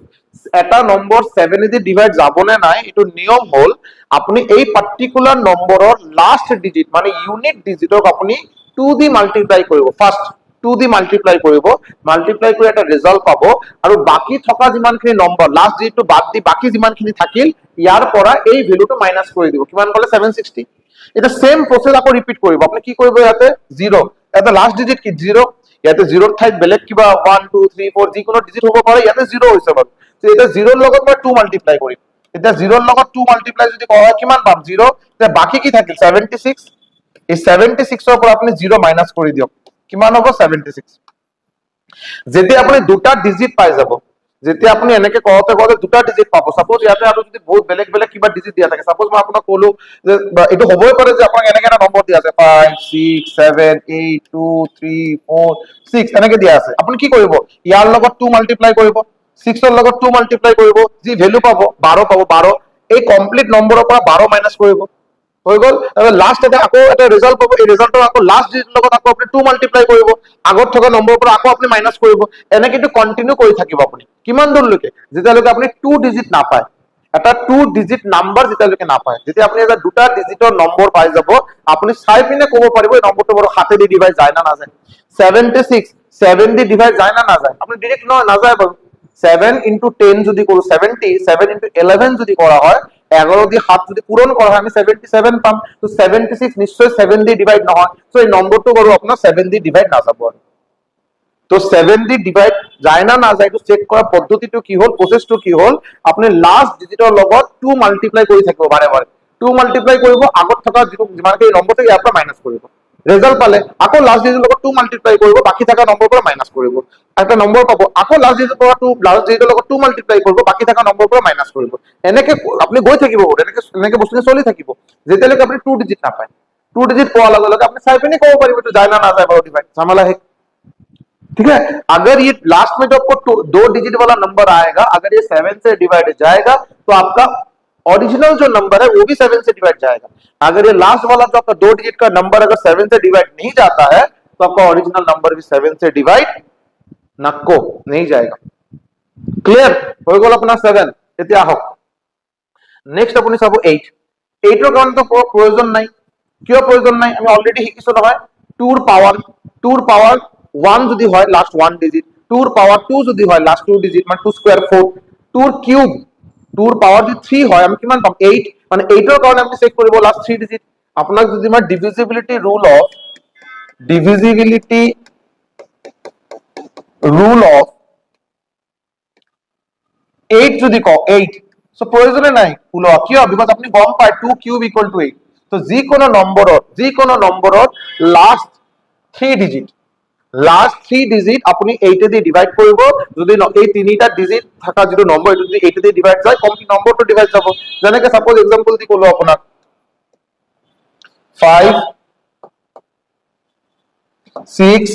এটা নম্বৰ 7 দি ডিভাইড যাবনে নাই এটো নিয়ম হল আপুনি এই পার্টিকুলার নম্বৰৰ লাস্ট ডিজিট মানে ইউনিট ডিজিটক আপুনি 2 দি মাল্টিপ্লাই কৰিব ফাৰ্স্ট 2 দি মাল্টিপ্লাই কৰিব মাল্টিপ্লাই কৰি এটা ৰিজাল্ট পাব আৰু বাকি থকা যিমানখিনি নম্বৰ লাস্ট ডিজিটটো বাদ দি বাকি যিমানখিনি থাকিল ইয়াৰ পৰা এই ভ্যালুটো মাইনাস কৰি দিব কিমান পালে 760 এটা সেম প্ৰসেস আকৌ ৰিপিট কৰিব আপুনি কি কৰিব ইয়াতে 0 এটা লাস্ট ডিজিট কি 0 ইয়াতে 0 ৰ ঠাইত বেলেগ কিবা 1 2 3 4 যিকোনো ডিজিট হ'ব পাৰে ইয়াতে 0 হৈছে বাৰু তো এটা 0 ৰ লগত মই 2 মাল্টিপ্লাই কৰিম এটা 0 ৰ লগত 2 মাল্টিপ্লাই যদি কৰা হয় কিমান পাম 0 তে বাকি কি থাকিল 76 এই 76 ৰ পৰা আপুনি 0 মাইনাস কৰি দিয়ক কিমান হ'ব 76 যেতিয়া আপুনি দুটা ডিজিট পাই যাব যেতিয়া আপুনি এনেকে কৰতে দুটা ডিজিট পাব সাপোজ ইয়াতে আৰু যদি বহুত বেলেগ বেলেগ কিবা ডিজিট দিয়া থাকে সাপোজ মই আপোনাক কলো যে এটো হ'বই পাৰে যে আপোনাক এনেকে এটা নম্বৰ দিয়া আছে 5 6 7 8 2 3 4 6 এনেকে দিয়া আছে আপুনি কি কৰিব ইয়াৰ লগত 2 মাল্টিপ্লাই কৰিব 6 ৰ লগত 2 মাল্টিপ্লাই কৰিব যি ভ্যালু পাব 12 পাব 12 এই কমপ্লিট নম্বৰৰ পৰা 12 মাইনাস কৰিব হৈ গল আৰু লাস্ট এটা আকৌ এটা ৰিজাল্ট পাব এই ৰিজাল্টৰ আকৌ লাস্ট ডিজিটৰ লগত আকৌ আপুনি 2 মাল্টিপ্লাই কৰিব আগত থকা নম্বৰৰ পৰা আকৌ আপুনি মাইনাস কৰিব এনেকে তো কন্টিনিউ কৰি থাকিব আপুনি কিমান দূৰলৈকে যেতিয়ালৈকে আপুনি 2 ডিজিট নাপায় এটা 2 ডিজিট নাম্বাৰ যেতিয়ালৈকে নাপায় যেতিয়া আপুনি এটা দুটা ডিজিটৰ নম্বৰ পাই যাব আপুনি চাই পিনে ক'ব পাৰিব এই নম্বৰটো বাৰু 7 দি ডিভাইড যায় না নাযায় 76 7 দি ডিভাইড যায় না নাযায় আপুনি ডাইৰেক্ট নাযায় বাৰু 7 into 10 যদি কৰো 70 7 into 11 যদি কৰা হয় 11 দি 7 যদি পূৰণ কৰা হয় আমি 77 পাম তো 76 নিশ্চয় 7 দি ডিভাইড নহয় সো এই নম্বৰটো বাৰু আপোনাৰ 7 দি ডিভাইড না যাব তো 7 দি ডিভাইড যায় না না যায় তো চেক কৰা পদ্ধতিটো কি হল প্ৰসেসটো কি হল আপুনি লাস্ট ডিজিটৰ লগত 2 মাল্টিপ্লাই কৰি থাকিব বাৰে বাৰে 2 মাল্টিপ্লাই কৰিব আগত থকা যিমানকে নম্বৰটো ইয়াৰ পৰা মাইনাস কৰিব ৰিজাল্ট পালে আকৌ লাস্ট ডিজিটৰ লগত 2 মাল্টিপ্লাই কৰিব বাকি থকা নম্বৰৰ পৰা মাইনাস কৰিব একটা নম্বৰ পাব আকৌ লাস্ট ডিজিটৰ পৰা 2 লাস্ট ডিজিটৰ লগত 2 মাল্টিপ্লাই কৰিব বাকি থকা নম্বৰৰ পৰা মাইনাস কৰিব এনেকে আপুনি গৈ থাকিব এনেকে বস্তুটো চলি থাকিব যেতিয়ালৈকে আপুনি 2 ডিজিট নাপায় 2 डिजिट পোৱা লগে লগে আপনি চাই পিনে কব পাৰিব তো যায় না না যায় বাৰু ডিভাইড ঝামেলা है ठीक है अगर ये लास्ट में जो आपको 2 डिजिट वाला नंबर आएगा अगर ये 7 से डिवाइड जाएगा तो आपका ओरिजिनल जो नंबर है वो भी 7 से डिवाइड जाएगा अगर ये लास्ट वाला जो आपका 2 डिजिट का नंबर अगर 7 से डिवाइड नहीं जाता है तो आपका ओरिजिनल नंबर भी 7 से डिवाइड नको नहीं जाएगा क्लियर हो गल अपना 7 এতিয়া হোক নেক্সট আপুনি চাব 8 8 ৰ কাৰণে তো প্ৰয়োজন নাই কিয় প্ৰয়োজন নাই আমি অলৰেডি শিকিছো নহয় 2 ৰ পাৱাৰ 1 যদি হয় লাস্ট 1 ডিজিট 2 ৰ পাৱাৰ 2 যদি হয় লাস্ট 2 ডিজিট মানে 2 স্কয়াৰ 4 2 ৰ কিউব 2 ৰ পাৱাৰ যদি 3 হয় আমি কিমান পাম 8 মানে 8 ৰ কাৰণে আমি চেক কৰিব লাস্ট 3 ডিজিট আপোনাক যদি মই ডিভিজিবিলিটি ৰুল অফ 8 যদি কও 8 সো প্ৰয়োজনে নাই উলোৱা কিয় বিকজ আপনি গম পায় 2 কিউব ইকুয়াল টু 8 তো যি কোনো নম্বৰৰ লাস্ট 3 ডিজিট আপনি 8 দি ডিভাইড কৰিব যদি এই তিনিটা ডিজিট থাকা যেটো নম্বৰ এটো যদি 8 দি ডিভাইড যায় কমপ্লিট নম্বৰটো ডিভাইড যাব যেনেকে সাপোজ एग्जांपल দি কলো আপোনাক 5 6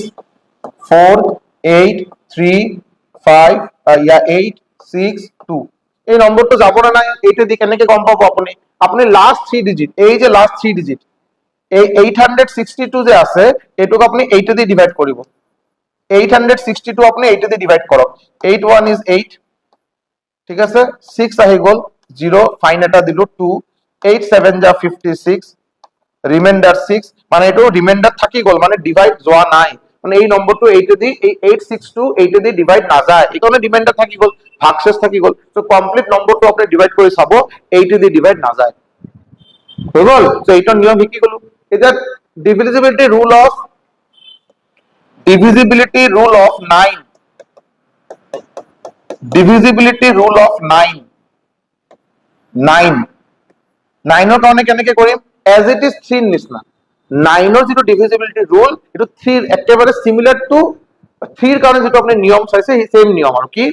4 8 3 5 या 8 6 2 এই নম্বৰটো যাব না নাই এইটো দি কেনেকে গম পাব আপুনি আপুনি লাস্ট 3 ডিজিট এই যে লাস্ট 3 ডিজিট এই 862 যে আছে এটুক আপনি 8 দিয়ে ডিভাইড কৰিব 862 আপনি 8 দিয়ে ডিভাইড কৰক 8 1 is 8 ঠিক আছে 6 আহি গল 0 ফাইন এটা দিলো 2 8 7 যা 56 রিমাইন্ডার 6 মানে এটো রিমাইন্ডার থাকি গল মানে ডিভাইড যোৱা নাই মানে এই নম্বরটো 8 দি এই 862 8 দি ডিভাইড না যায় এখানে রিমাইন্ডার থাকি গল ভাগশেষ থাকি গল তো কমপ্লিট নম্বরটো আপনি ডিভাইড করে চাব 8 দি ডিভাইড না যায় হৈ গল তো এইটা নিয়ম শিকি গলো এটা divisibility rule of 9 divisibility rule of 9 9 কারণে কেনেকে করিম as it is 3 নিচিনা 9 যেটো divisibility rule এটো 3 একেবারে সিমিলার টু 3 কারণে যেটো আপনি নিয়ম চাইছে এই সেম নিয়ম আর কি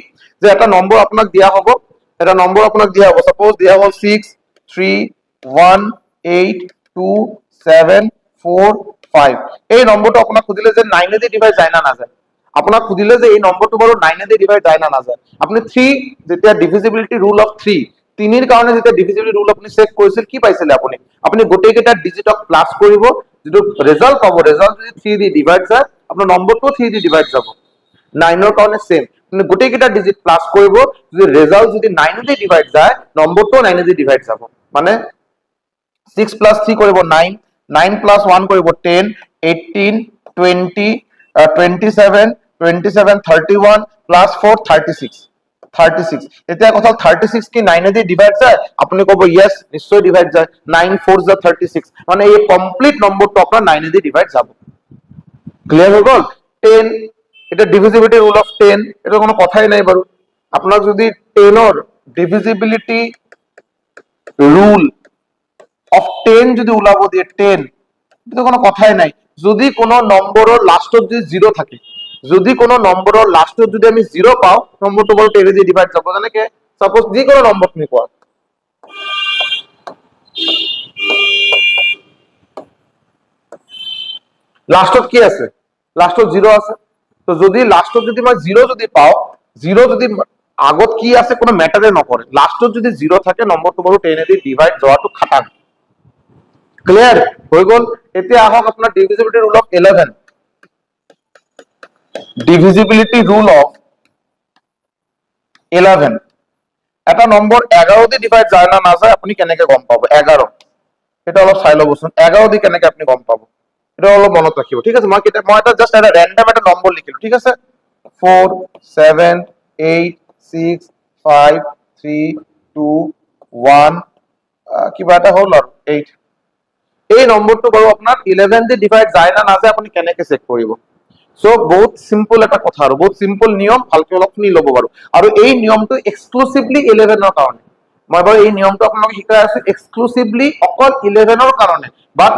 যে একটা নম্বর আপনাকে দেয়া হবে এটা নম্বর আপনাকে দেয়া হবে সাপোজ দেয়া হল 6 3 1 8 2 7 4 5 এই নম্বরটা আপনাকে খুদিলে যে 9 দিয়ে ডিভাইড যায় না যায় আপনাক খুদিলে যে এই নম্বরটো বাৰু 9 দিয়ে ডিভাইড যায় না যায় আপনি 3 যেতিয়া ডিভিজিবিলিটি রুল অফ 3 তিনিৰ কাৰণে যেতিয়া ডিভিজিবিলিটি ৰুল আপুনি চেক কৰিছিল কি পাইছিল আপুনি গোটেই কেইটা ডিজিটক প্লাস কৰিব যেটো ৰিজাল্ট পাব ৰিজাল্ট যদি 3 দি ডিভাইড যায় আপোনাৰ নম্বৰটো 3 দি ডিভাইড যাব 9 ৰ কাৰণে সেম আপুনি গোটেই কেইটা ডিজিট প্লাস কৰিব যদি ৰিজাল্ট যদি 9 দি ডিভাইড যায় নম্বৰটো 9 দি ডিভাইড যাব মানে 6 plus 3 কৰিব 9 9 plus 1 কৰিব 10 18 20 27 27 31 plus 4 36 এতিয়া কথা 36 কি 9 দিয়ে ডিভাইড যায় আপনি কব यस নিশ্চয় ডিভাইড যায় 9 4 যা 36 মানে এই কমপ্লিট নম্বরটো আপনার 9 দিয়ে ডিভাইড যাব ক্লিয়ার হয়ে গল 10 এটা ডিভিজিবিলিটি রুল অফ 10 এটা কোনো কথাই নাই বাৰু আপনার যদি 10 এর ডিভিজিবিলিটি রুল অফ 10 যদি উলাব দিয়ে 10 এটা কোনো কথাই নাই যদি কোনো নম্বরের লাস্টত যদি 0 থাকে যদি কোনো নম্বরের লাস্টত যদি আমি 0 পাও নম্বরটো বড় 10 দিয়ে ডিভাইড যাব জানেকে সাপোজ যে কোনো নম্বর তুমি কোয়া লাস্টত কি আছে লাস্টত 0 আছে তো যদি লাস্টত যদি মই 0 যদি পাও 0 যদি আগত কি আছে কোনো ম্যাটারে নকরে লাস্টত যদি 0 থাকে নম্বরটো বড় 10 দিয়ে ডিভাইড যাওয়াটো খাটাং ক্লিয়ার হৈ গল এতিয়া আহক আপনার divisibility rule of 11 divisibility rule of 11 এটা নম্বর 11 দিয়ে ডিভাইড যায় না না যায় আপনি কেনেকে গম পাবো 11 এটা অলপ চাই লবচোন 11 দিয়ে কেনেকে আপনি গম পাবো এটা অলপ মনত রাখিব ঠিক আছে মই এটা জাস্ট এটা র্যান্ডম একটা নম্বর লিখিলো ঠিক আছে 4 7 8 6 5 3 2 1 কিবা এটা হল আর 8 এই নম্বরটো বাৰু আপনার 11 দিয়ে ডিভাইড যায় না না যায় আপনি কেনেকে চেক কৰিব সো বহুত সিম্পল এটা কথা আৰু বহুত সিম্পল নিয়ম ভালকে অলপ শুনি লব বাৰু আৰু এই নিয়মটো এক্সক্লুসিভলি 11 ৰ কাৰণে মই বাৰু এই নিয়মটো আপোনালোকক শিকাই আছো এক্সক্লুসিভলি অকল 11 ৰ কাৰণে বাট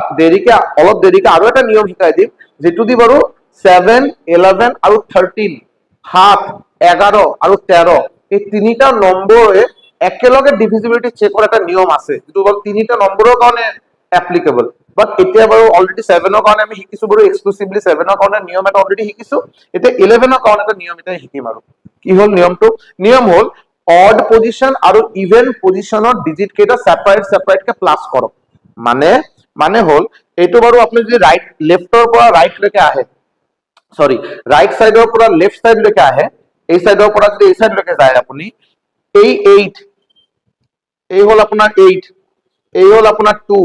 অলপ দেৰিকে আৰু এটা নিয়ম শিকাই দিম যেটো দি বাৰু 7 11 আৰু 13 7 11 আৰু 13 এই তিনিটা নম্বৰে একেলগে ডিভিজিবিলিটি চেক কৰা এটা নিয়ম আছে যেটো বল তিনিটা নম্বৰৰ কাৰণে applicable but এতিয়া বাৰু অলৰেডি 7 ৰ কাৰণে আমি শিকিছো বাৰু এক্সক্লুসিভলি 7 ৰ কাৰণে নিয়ম এটা অলৰেডি শিকিছো এতিয়া 11 ৰ কাৰণে এটা নিয়ম এটা শিকিম আৰু কি হল নিয়মটো নিয়ম হল অড পজিশন আৰু ইভেন পজিশনৰ ডিজিট কেটা সেপাৰেট কে প্লাস কৰক মানে হল এইটো বাৰু আপুনি যদি ৰাইট লেফটৰ পৰা ৰাইট লৈকে আহে সৰি ৰাইট সাইডৰ পৰা লেফট সাইড লৈকে আহে এই সাইডৰ পৰা যদি এই সাইড লৈকে যায় আপুনি এই 8 এই হল আপোনাৰ 8 এই হল আপোনাৰ 2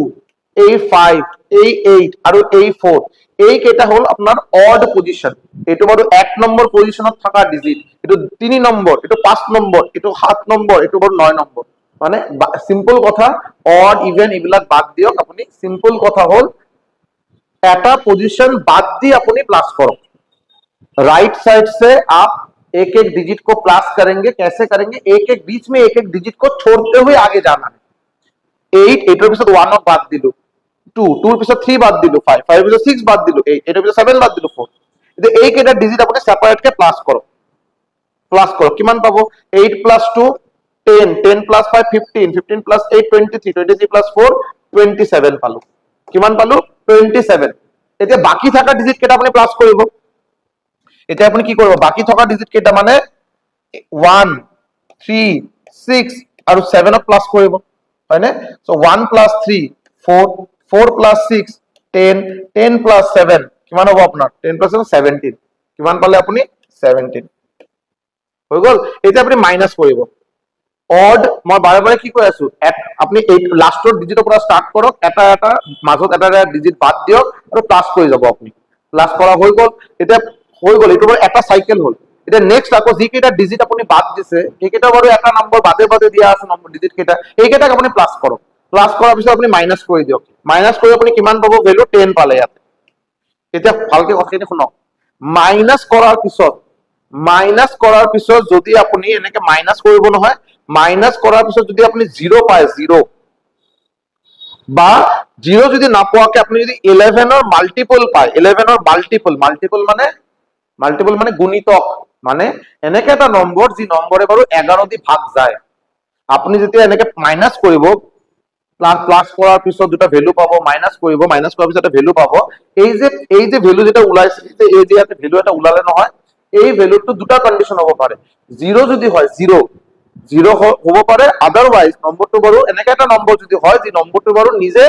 এই 5 এই 8 আৰু এই 4 এই কেটা হল আপনাৰ অড পজিশন এটো বাৰু 1 নম্বৰ পজিশনত থাকা ডিজিট এটো 3 নম্বৰ এটো 5 নম্বৰ এটো 7 নম্বৰ এটো বাৰু 9 নম্বৰ মানে সিম্পল কথা অড ইভেন এবিলাক বাদ দিয়ক আপুনি সিম্পল কথা হল এটা पोजीशन बाद दी अपनी प्लस करो राइट साइड से आप एक एक डिजिट को प्लस करेंगे कैसे करेंगे एक एक बीच में एक एक डिजिट को छोड़ते हुए आगे जाना है 8 8 এর পিছত 1 বাদ দিলো 2 2 এর পিছত 3 বাদ দিলো 5 5 এর পিছত 6 বাদ দিলো 8 8 এর পিছত 7 বাদ দিলো 4 এতে এই কেটা ডিজিট আপনি সেপারেট কে প্লাস করো কিমান পাবো 8 plus 2 10 10 plus 5 15 15 plus 8 23 23 plus 4 27 পালো কিমান পালো 27 এতিয়া বাকি থাকা ডিজিট কেটা আপনি প্লাস কৰিব এতিয়া আপনি কি কৰিব বাকি থাকা ডিজিট কেটা মানে 1 3 6 আৰু 7 ক প্লাস কৰিব হয়নে সো 1 প্লাস 3 4 4 প্লাস 6 10 10 প্লাস 7 কিমান হ'ব আপোনাৰ 10 প্লাস 17 কিমান পালে আপুনি 17 হৈ গল এতিয়া আপুনি মাইনাস কৰিব অড মই বাৰে বাৰে কি কৈ আছো আপুনি এই লাষ্টৰ ডিজিটৰ পৰা স্টাৰ্ট কৰক এটা এটা মাজত এটা এটা ডিজিট বাদ দিয়ক আৰু প্লাস কৰি যাব আপুনি প্লাস কৰা হৈ গল এতিয়া হৈ গল এইটো এটা সাইকেল হল এটা নেক্সট আকৌ যি কেইটা ডিজিট আপুনি বাদ দিছে এইকেইটা বাৰু এটা নম্বৰ বাদে বাদে দিয়া আছে নম্বৰ ডিজিট কেইটা এইকেইটাক আপুনি প্লাস কৰক প্লাস কৰাৰ পিছত আপুনি মাইনাস কৰি দিয়ক মাইনাস কৰি আপুনি কিমান পাব ভ্যালু 10 পালে ইয়াত এতিয়া ভালকে কথাখিনি শুনক মাইনাস কৰাৰ পিছত যদি আপুনি এনেকে মাইনাস কৰিব নহয় মাইনাস কৰাৰ পিছত যদি আপুনি 0 পায় 0 বা 0 যদি নাপোৱাকে আপুনি যদি 11 ৰ মাল্টিপল পায় 11 ৰ মাল্টিপল মানে গুণিতক মানে এনেকে এটা নম্বৰ যি নম্বৰে বাৰু 11 দি ভাগ যায় আপুনি যেতিয়া এনেকে মাইনাস কৰিব প্লাস কৰাৰ পিছত দুটা ভ্যালু পাব মাইনাস কৰিব মাইনাস কৰাৰ পিছত এটা ভ্যালু পাব এই যে ভ্যালু যেটা ওলাইছে এই যে ইয়াতে ভ্যালু এটা ওলালে নহয় এই ভ্যালুটো দুটা কন্ডিশন হ'ব পাৰে 0 যদি হয় 0 হ'ব পাৰে আদাৰওয়াইজ নম্বৰটো বাৰু এনেকে এটা নম্বৰ যদি হয় যে নম্বৰটো বাৰু নিজে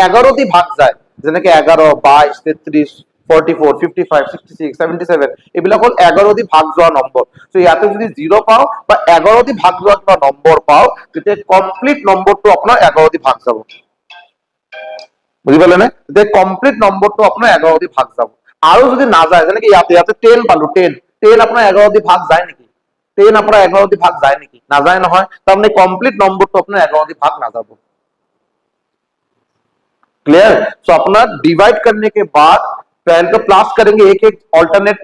11 দি ভাগ যায় যেনেকে 11 22 33 44 55 66 77 এইবিলাক হল 11 দি ভাগ যোৱা নম্বৰ সো ইয়াতে যদি 0 পাও বা 11 দি ভাগ যোৱা কিবা নম্বৰ পাও তেতিয়া কমপ্লিট নম্বৰটো আপোনাৰ 11 দি ভাগ যাব বুঝি পালে না যে কমপ্লিট নম্বৰটো আপোনাৰ 11 দি ভাগ যাব আৰু যদি না যায় যেনেকে ইয়াতে 10 পালো 10 আপোনাৰ 11 দি ভাগ যায় নেকি 10 আপোনাৰ 11 দি ভাগ যায় নেকি না যায় নহয় তাৰ মানে কমপ্লিট নম্বৰটো আপোনাৰ 11 দি ভাগ না যাব क्लियर सो अपना डिवाइड करने के बाद पहले तो प्लस करेंगे एक एक ऑल्टरनेट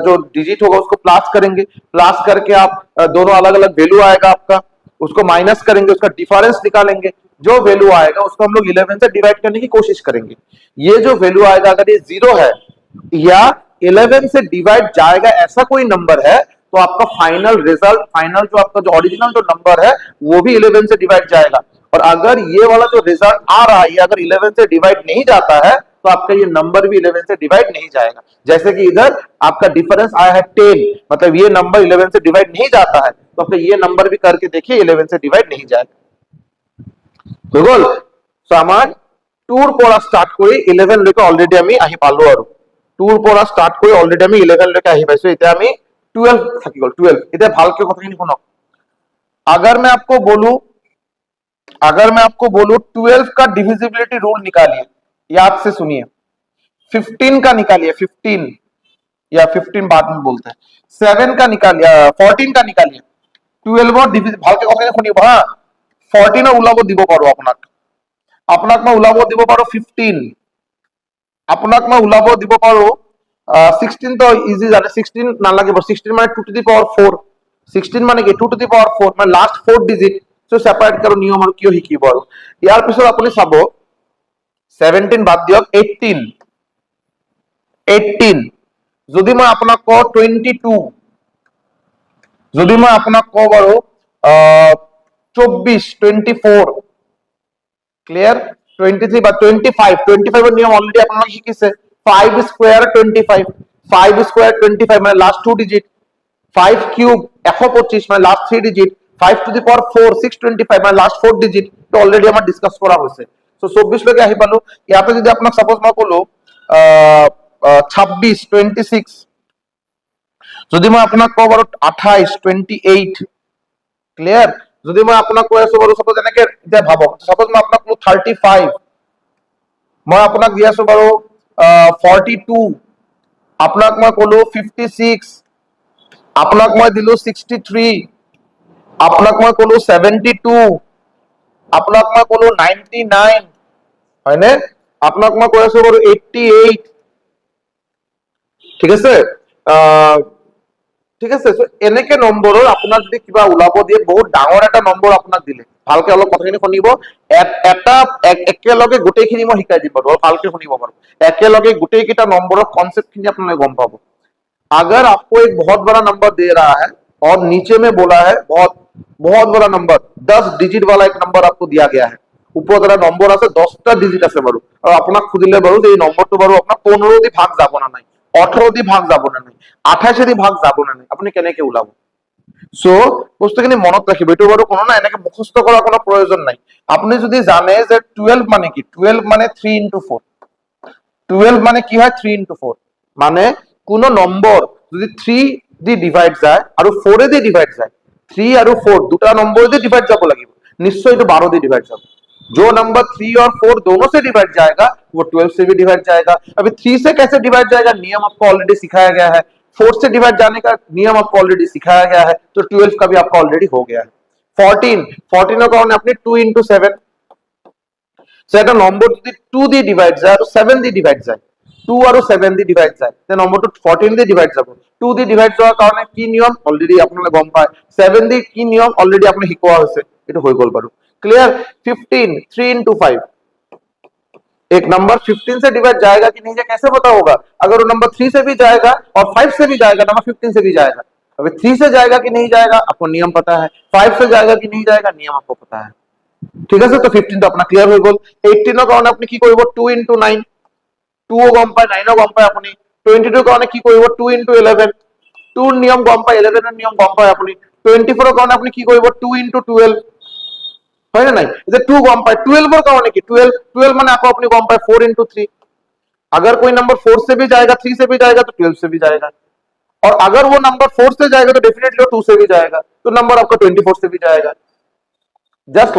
जो डिजिट होगा उसको प्लस करेंगे प्लस करके आप दोनों अलग अलग वैल्यू आएगा आपका उसको माइनस करेंगे उसका डिफरेंस निकालेंगे जो वैल्यू आएगा उसको हम लोग 11 से डिवाइड करने की कोशिश करेंगे ये जो वैल्यू आएगा अगर ये 0 है या 11 से डिवाइड जाएगा ऐसा कोई नंबर है तो आपका फाइनल रिजल्ट फाइनल जो आपका जो ओरिजिनल जो नंबर है वो भी 11 से डिवाइड जाएगा और अगर ये वाला जो रिजल्ट आ रहा है ये अगर 11 से डिवाइड नहीं जाता है तो आपका ये नंबर भी 11 से डिवाइड नहीं जाएगा जैसे कि इधर आपका डिफरेंस आया है 10 मतलब ये नंबर 11 से डिवाइड नहीं जाता है तो आपका ये नंबर भी करके देखिए 11 से डिवाइड नहीं जाएगा तो बोल सो আমার টুর পড়া স্টার্ট করি 11 লৈকে অলরেডি আমি আহি পালো আৰু টুৰ পড়া স্টাৰ্ট কৰি অলরেডি আমি 11 লৈকে আহি পাইছো এতিয়া আমি 12 থাকি গল 12 এতিয়া ভালকে কথাখিনি শুনক अगर मैं आपको बोलूं 12 का डिविजिबिलिटी रूल निकालिए याद से सुनिए 15 का निकालिए 15 या 15 बाद में बोलते हैं 7 का निकालिए 14 का निकालिए 12 और डिविज ভালকে কথাখিনি শুনিব হা 14 ওলাব দিব পাৰো আপোনাক মই ওলাব দিব পাৰো 15 আপোনাক মই ওলাব দিব পাৰো 16 তো ইজি জানে 16 না লাগিব 16 মানে 2 টু দি পাওয়ার 4 16 মানে কি 2 টু দি পাওয়ার 4 মানে লাস্ট 4 ডিজিট সো সেপারেট কৰো নিয়ম আৰু কিয় শিকিব আৰু ইয়াৰ পিছত আপুনি চাব 17 বাদ দিয়ক 18 যদি মই আপোনাক কও 22 যদি মই আপোনাক কও বাৰু 24 24 ক্লিয়ার 23 বা 25 এর নিয়ম অলরেডি আপনারা শিখিছে 5 স্কয়ার 25 5 স্কয়ার 25 মানে লাস্ট 2 ডিজিট 5 কিউব 125 মানে লাস্ট 3 ডিজিট 5 টু দি পাওয়ার 4 625 মানে লাস্ট 4 ডিজিট তো অলরেডি আমরা ডিসকাস করা হয়েছে সো 24 লৈকে আহি পালো ইয়াতে যদি আপোনাক সাপোজ মই কলো 26 26 যদি মই আপোনাক কও বাৰু 28 28 ক্লিয়াৰ যদি মই আপোনাক কৈ আছো বাৰু সাপোজ এনেকে এতিয়া ভাবক সাপোজ মই আপোনাক কলো 35 মই আপোনাক দি আছো বাৰু 42 আপোনাক মই কলো 56 আপোনাক মই দিলো 63 আপোনাক মই কলো 72 আপোনাক মই কলো 99 হয়নে আপোনাক মই কৈ আছো বাৰু 88 ঠিক আছে ঠিক আছে সো এনেকে নম্বৰৰ আপোনাৰ যদি কিবা ওলাব দিয়ে বহুত ডাঙৰ এটা নম্বৰ আপোনাক দিলে ভালকে অলপ কথাখিনি শুনিব এটা একেলগে গোটেইখিনি মই শিকাই দিম বাৰু ভালকে শুনিব বাৰু একেলগে গোটেই কিটা নম্বৰৰ কনসেপ্টখিনি আপোনালৈ গম পাব अगर आपको एक बहुत बड़ा नंबर दे रहा है और नीचे में बोला है बहुत बहुत बड़ा नंबर 10 डिजिट वाला एक नंबर आपको दिया गया है ऊपर जरा नंबर আছে 10টা ডিজিট আছে বাৰু আৰু আপোনাক খুদিলে বাৰু এই নম্বৰটো বাৰু আপোনাক 15 দি ভাগ যাব না নাই 18 দি ভাগ যাব না নাই 28 দি ভাগ যাব না নাই আপুনি কেনেকে ওলাব সো বস্তুখিনি মনত ৰাখিব, এইটো বাৰু কোনো না এনেকে মুখস্থ কৰাৰ কোনো প্ৰয়োজন নাই। আপুনি যদি জানে যে 12 মানে কি, 12 মানে 3 into 4, 12 মানে কি হয় 3 into 4, মানে কোনো নম্বৰ যদি 3 দি ডিভাইড যায় আৰু 4 দি ডিভাইড যায়, 3 আৰু 4 দুটা নম্বৰ দি ডিভাইড যাব লাগিব, निश्चय तो 12 से डिवाइड जाएगा। जो नंबर 3 और 4 दोनों से डिवाइड जाएगा वो 12 से भी डिवाइड जाएगा। अभी 3 से कैसे डिवाइड जाएगा, नियम आपको ऑलरेडी सिखाया गया है। 4 से डिवाइड जाने का नियम आपको ऑलरेडी सिखाया गया है, तो 12 का भी आपका ऑलरेडी हो गया है। 14 का अपने 2 into 7, সেটা নম্বর যদি 2 দিয়ে ডিভাইড যায় আর 7 দিয়ে ডিভাইড যায়, 2 আর 7 দিয়ে ডিভাইড যায়, তে নম্বরটো 14 দিয়ে ডিভাইড যাব। 2 দিয়ে ডিভাইড যাওয়ার কারণে কি নিয়ম অলরেডি আপনারা গম পায়, 7 দিয়ে কি নিয়ম অলরেডি আপনি শিকোৱা হৈছে, এটা হৈ গল বাৰু। क्लियर। 15 3 into 5, एक नंबर 15 से डिवाइड जाएगा कि नहीं, कैसे पता होगा, अगर वो नंबर 3 से भी जाएगा और 5 से भी जाएगा, नंबर 15 से भी जाएगा। अभी 3 से जाएगा कि नहीं जाएगा आपको नियम पता है, 5 से जाएगा कि नहीं जाएगा नियम आपको पता है। ঠিক আছে, তো 15 তো আপনার ক্লিয়ার হয়ে গেল। 18 কারণে আপনি কি করব 2 into 9, 2 ও গম পায় 9 ও গম পায় আপনি। 22 কারণে কি করব 2 into 11, 2 এর নিয়ম গম পায়, 11 এর নিয়ম গম পায় আপনি। 24 কারণে আপনি কি করব 2 into 12, হয় না নাই, এই যে 2 গম পায়। 12 এর কারণে কি 12, 12 মানে আপনি আপনি গম পায় 4 into 3, अगर कोई नंबर 4 से भी जाएगा 3 से भी जाएगा तो 12 से भी जाएगा, और अगर वो नंबर 4 से जाएगा तो डेफिनेटली 2 से भी जाएगा, तो नंबर आपका 24 से भी जाएगा। জাস্ট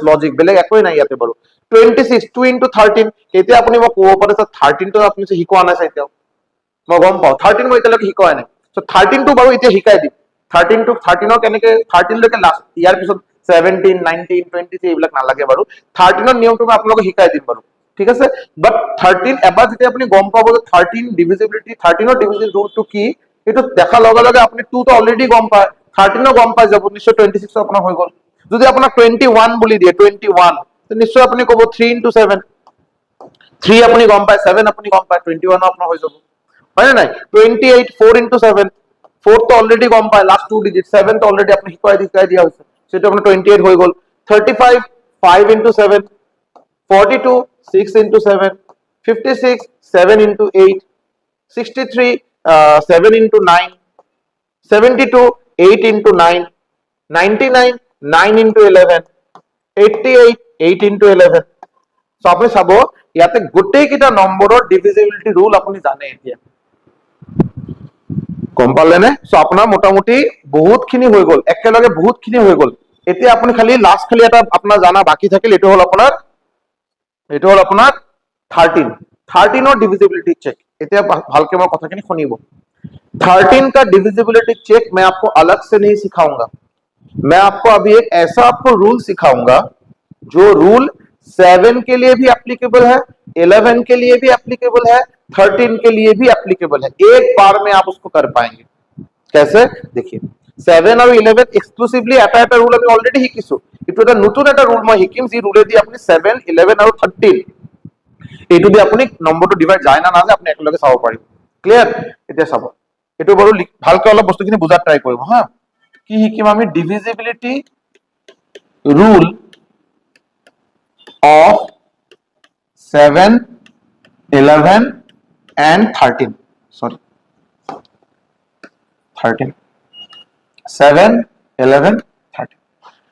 লজিক বেলেগ একোই নাই ইয়াতে বাৰু। 26 2 into 13, এতিয়া আপুনি মোক ক'ব পাৰে স্যাৰ 13 তো আপুনি শিকোৱা নাই চাই, এতিয়াও মই গম পাওঁ 13 মই এতিয়ালৈকে শিকোৱা নাই। সো 13 টো বাৰু এতিয়া শিকাই দিম। 13 টো 13 কেনেকে 13 লৈকে লাষ্ট, ইয়াৰ পিছত 17 19 23 এইবিলাক নালাগে বাৰু। 13 নিয়মটো মই আপোনালোকক শিকাই দিম বাৰু, ঠিক আছে। বাট 13 এবাৰ যেতিয়া আপুনি গম পাব যে 13 ডিভিজিবিলিটি, 13 ডিভিজিবল ৰুলটো কি, এইটো দেখাৰ লগে লগে আপুনি 2 তো অলৰেডি গম পায়, 13 গম পাই যাব, নিশ্চয় 26 আপোনাৰ হৈ গ'ল। যদি আপোনাক 21 বুলি দিয়ে 21, তো নিশ্চয় আপুনি ক'ব 3 into 7, 3 আপুনি গম পায়, 7 আপুনি গম পায়, 21 আপোনাৰ হৈ যাব, হয় না নাই। 28 4 into 7, 4 তো অলরেডি গম পায়, লাস্ট 2 ডিজিট, 7 তো অলরেডি আপনি শিকাই দিয়া হয়েছে, সেটা আপনার 28 হয়ে গেল। 35 5 into 7, 42 6 into 7, 56 7 into 8, 63 7 into 9, 72 8 into 9, 99 9 into 11, 88 8 into 11। So আপনি চাব ইয়াতে গোটেই কিটা নম্বৰৰ ডিভিজিবিলিটি ৰুল আপনি জানে এতিয়া, গম পালে নে। সো আপোনাৰ মোটামুটি বহুতখিনি হৈ গল, একেলগে বহুতখিনি হৈ গল। এতিয়া আপুনি খালি লাস্ট খালি এটা আপোনাৰ জানা বাকি থাকিল, এটো হল আপোনাৰ 13, 13 डिविजिबिलिटी चेक। इतना भालके मैं कथाखिनि शुनिब। 13 का डिविजिबिलिटी चेक मैं आपको अलग से नहीं सिखाऊंगा, मैं आपको अभी एक ऐसा आपको रूल सिखाऊंगा जो रूल 7 के लिए भी एप्लीकेबल है, 11 के लिए भी एप्लीकेबल है, 13 के लिए भी एप्लीकेबल है। एक बार में आप उसको कर पाएंगे। कैसे देखिए, 7 और 11 एक्सक्लूसिवली এটা এটা রুল আমি অলরেডি শিকিছো, কিন্তু এটা নতুন এটা রুল মই শিকিম যি রুলে দি আপনি 7 11 আৰু 13 এইটো দি আপনি নম্বৰটো ডিভাইড যায় না না যায় আপনি একলগে চাব পাৰিব। ক্লিয়াৰ। এতিয়া চাব, এটো বাৰু ভালকে অলপ বস্তুখিনি বুজাত ট্ৰাই কৰিব হা। কি শিকিম আমি, divisibility rule of 7 11 and 13, sorry 13 7 11 13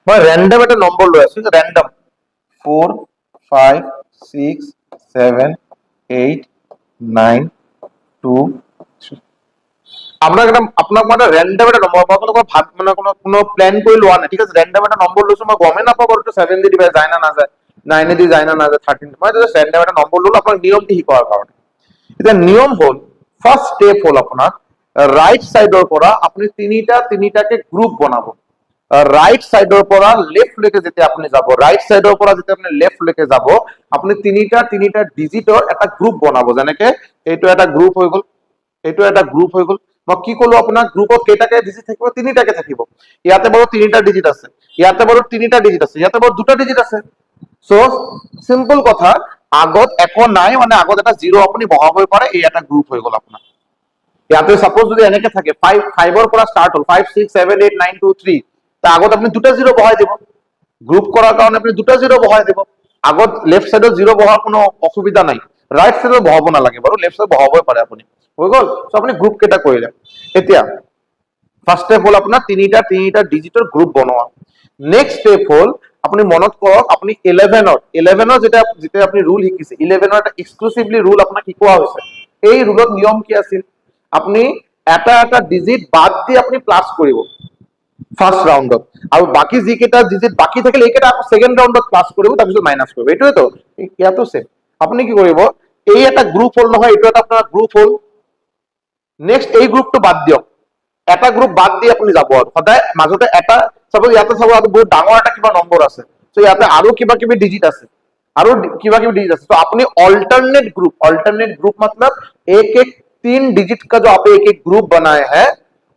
मैं रैंडम একটা নম্বর লই আছি, रैंडम 4 5 6 7 8 9 2 3। আপনার একটা আপনার মানে रैंडम একটা নম্বর পাবো, কোনো ভাগ মানে কোনো প্ল্যান করে লওয়া না, ঠিক আছে। रैंडम একটা নম্বর লইছো, মই গমে না পাবো তো 7 দি ডিভাইড যায় না যায়, 9 দি যায় না যায়, 13 মানে জাস্ট रैंडम একটা নম্বর ললো আপনার নিয়মটি শিকোৱাৰ কাৰণে। এটা নিয়ম হল, ফাৰ্স্ট স্টেপ হল আপনাৰ ৰাইট সাইডৰ পৰা আপনি তিনিটাকে গ্ৰুপ বনাবো। ৰাইট সাইডৰ পৰা লেফট লৈকে যেতিয়া আপনি যাব, ৰাইট সাইডৰ পৰা যেতিয়া আপনি লেফট লৈকে যাব, আপনি তিনিটা ডিজিটৰ এটা গ্রুপ বনাবো। যেনেকে এইটো এটা গ্রুপ হৈ গল, এইটো এটা গ্রুপ হৈ গল। মই কি কলো আপোনাক, গ্রুপত কেইটাকে ডিজিট থাকিব, তিনিটাকে থাকিব। ইয়াতে বাৰু তিনিটা ডিজিট আছে, ইয়াতে বাৰু তিনিটা ডিজিট আছে, ইয়াতে বাৰু দুটা ডিজিট আছে। সো সিম্পল কথা, আগত একো নাই মানে আগত এটা জিরো আপনি বহাবই পাৰে, এই এটা গ্ৰুপ হৈ গল আপনাৰ। ইয়াতে সাপোজ যদি এনেকে থাকে 5 ৰ পৰা স্টার্ট হল 5 6 7 8 9 2 3, তা আগত আপনি দুটা জিরো বহাই দিব, গ্রুপ করার কারণে আপনি দুটা জিরো বহাই দিব। আগত লেফট সাইডত জিরো বহাৰ কোনো অসুবিধা নাই, ৰাইট সাইডত বহাব নালাগে বাৰু, লেফট সাইড বহাবই পাৰে আপুনি, হৈ গল। সো আপনি গ্ৰুপ কেটা কৰিলে। এতিয়া ফাৰ্ষ্ট ষ্টেপ হ'ল আপোনাৰ তিনিটা ডিজিটৰ গ্ৰুপ বনোৱা। নেক্সট ষ্টেপ হ'ল আপুনি মনত কৰক আপুনি 11ৰ যেতিয়া আপুনি ৰুল শিকিছে 11ৰ এটা এক্সক্লুসিভলি ৰুল আপোনাক শিকোৱা হৈছে। এই ৰুলত নিয়ম কি আছিল, আপুনি এটা ডিজিট বাদ দি আপুনি প্লাস কৰিব ফাৰ্স্ট ৰাউন্ডত, আৰু বাকি যিকেইটা ডিজিট বাকি থাকিলে এইকেইটা সেকেন্ড ৰাউন্ডত প্লাস কৰিব, তাৰপিছত মাইনাস কৰিব। এইটোৱে তো ইয়াতো সেম। আপুনি কি কৰিব, এই এটা গ্ৰুপ হ'ল নহয়, এইটো এটা আপোনাৰ গ্ৰুপ হ'ল। নেক্সট এই গ্ৰুপটো বাদ দিয়ক, এটা গ্ৰুপ বাদ দি আপুনি যাব আৰু সদায় মাজতে এটা সাপোজ ইয়াতে চাব আৰু বহুত ডাঙৰ এটা কিবা নম্বৰ আছে, তো ইয়াতে আৰু কিবা কিবি ডিজিট আছে, আৰু কিবা কিবি ডিजिট আছে, तो आपने ऑल्टरनेट ग्रुप मतलब एक एक 3 डिजिट का जो आप एक एक ग्रुप बनाए हैं,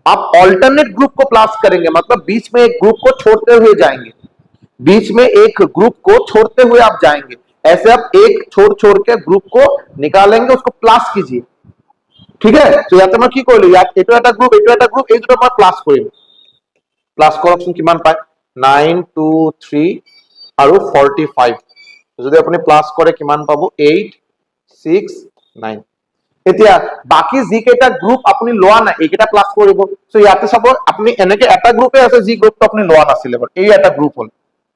आप ऑल्टरनेट ग्रुप को प्लस करेंगे, मतलब बीच में एक ग्रुप को छोड़ते हुए जाएंगे, बीच में एक ग्रुप को छोड़ते हुए आप जाएंगे। ऐसे आप एक छोड़ के ग्रुप को निकालेंगे, उसको प्लस कीजिए। ठीक है, तो ইয়াতে মই কি কৰিলো, ইয়াত এইটো এটা গ্ৰুপ এই দুটো মই প্লাস কৰিম। প্লাস কৰকচোন কিমান পায়, 9 2 3 আৰু 45। যদি আপুনি প্লাস কৰে কিমান পাব, 8 6 9। এতিয়া বাকি যিকেইটা গ্ৰুপ আপুনি লোৱা নাই এইকেইটা প্লাস কৰিব। সো ইয়াতে চাব আপুনি এনেকে এটা গ্ৰুপে আছে যি গ্ৰুপটো আপুনি লোৱা নাছিলে, এই এটা গ্ৰুপ হ'ল।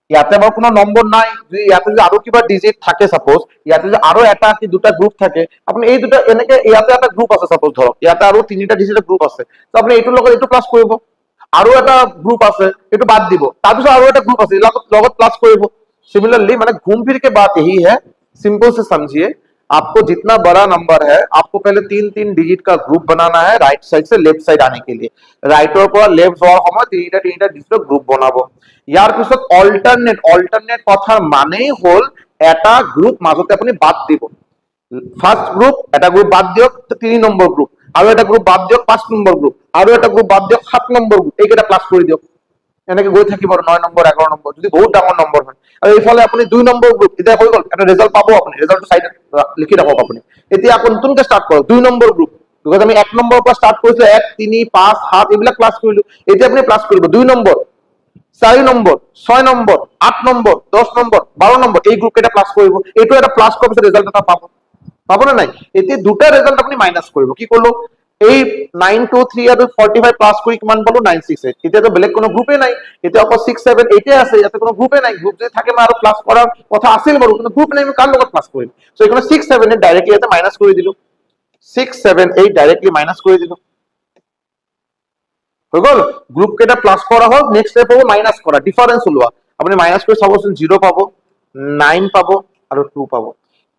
ইয়াতে বাৰু কোনো নম্বৰ নাই, যদি ইয়াতে যদি আৰু কিবা ডিজিট থাকে, সাপোজ ইয়াতে যদি আৰু এটা কি দুটা গ্ৰুপ থাকে, আপুনি এই দুটা এনেকে ইয়াতে এটা গ্ৰুপ আছে, সাপোজ ধৰক ইয়াতে আৰু তিনিটা ডিজিটেৰ গ্ৰুপ আছে, তো আপুনি এইটোৰ লগত এইটো প্লাস কৰিব। আৰু এটা গ্ৰুপ আছে এইটো বাদ দিব, তাৰপিছত আৰু এটা গ্ৰুপ আছে লগত প্লাস কৰিব। सिमिलरली मैंने घूम फिर के बात यही है, सिंपल से समझिए, आपको जितना बड़ा नंबर है आपको पहले 3 डिजिट का ग्रुप बनाना है, राइट साइड से लेफ्ट साइड आने के लिए। राइटर पर लेफ्ट যাওয়ার সময় তিনটা ডিজিটের গ্রুপ বানাবো। ইয়ার পিছত অল্টারনেট কথার মানেই হল এটা গ্রুপ মাজতে আপনি বাদ দিব। ফার্স্ট গ্রুপ এটা গ্রুপ বাদ দিয়ক 3 নম্বৰ গ্ৰুপ, আৰু এটা গ্ৰুপ বাদ দিয়ক 5 নম্বৰ গ্ৰুপ, আৰু এটা গ্ৰুপ বাদ দিয়ক 7 নম্বৰ গ্ৰুপ, এইকেইটা প্লাস কৰি দিয়ক। এনেকে গৈ থাকিব 9 নম্বৰ 11 নম্বৰ, যদি বহুত ডাঙৰ নম্বৰ হয়। আৰু এইফালে আপুনি 2 নম্বৰ গ্ৰুপ, এতিয়া হৈ গ'ল, এটা ৰেজাল্ট পাবো, আপুনি ৰেজাল্টটো সাইডত লিখি ৰাখক। আপুনি এতিয়া আকৌ নতুনকে স্টাৰ্ট কৰক 2 নম্বৰ গ্ৰুপ, বিকজ আমি 1 নম্বৰৰ পৰা স্টাৰ্ট কৰিছো, 1 3 5 7 এইবিলাক প্লাস কৰিলো। এতিয়া আপুনি প্লাস কৰিব 2 number 4 number 6 number 8 number 10 number 12 number, এই গ্ৰুপ কেইটা প্লাস কৰিব। এইটো এটা প্লাস কৰাৰ পিছত ৰেজাল্ট এটা পাব না নাই। এতিয়া দুটা ৰেজাল্ট আপুনি মাইনাস কৰিব। কি কৰলো, এই 9 2 3 আৰু 45 প্লাস কৰি কিমান পালো, 9 6 8। এতিয়া তো বেলেগ কোনো গ্ৰুপে নাই, এতিয়া অকল 6 7 8 আছে, ইয়াতে কোনো গ্ৰুপে নাই। গ্ৰুপ যদি থাকে মই আৰু প্লাস কৰাৰ কথা আছিল বাৰু, কিন্তু গ্ৰুপ নাই, আমি কাৰ লগত প্লাস কৰিম। সো এখানে 6 7 8 ডাইৰেক্টলি ইয়াতে মাইনাস কৰি দিলো, 6 7 8 ডাইৰেক্টলি মাইনাস কৰি দিলো, হৈ গ'ল। গ্ৰুপ কেইটা প্লাস কৰা হ'ল, নেক্সট স্টেপ হ'ব মাইনাস কৰা, ডিফাৰেন্স ওলোৱা। আপুনি মাইনাস কৰি চাবচোন, 0 পাব, 9 পাব আৰু 2 পাব।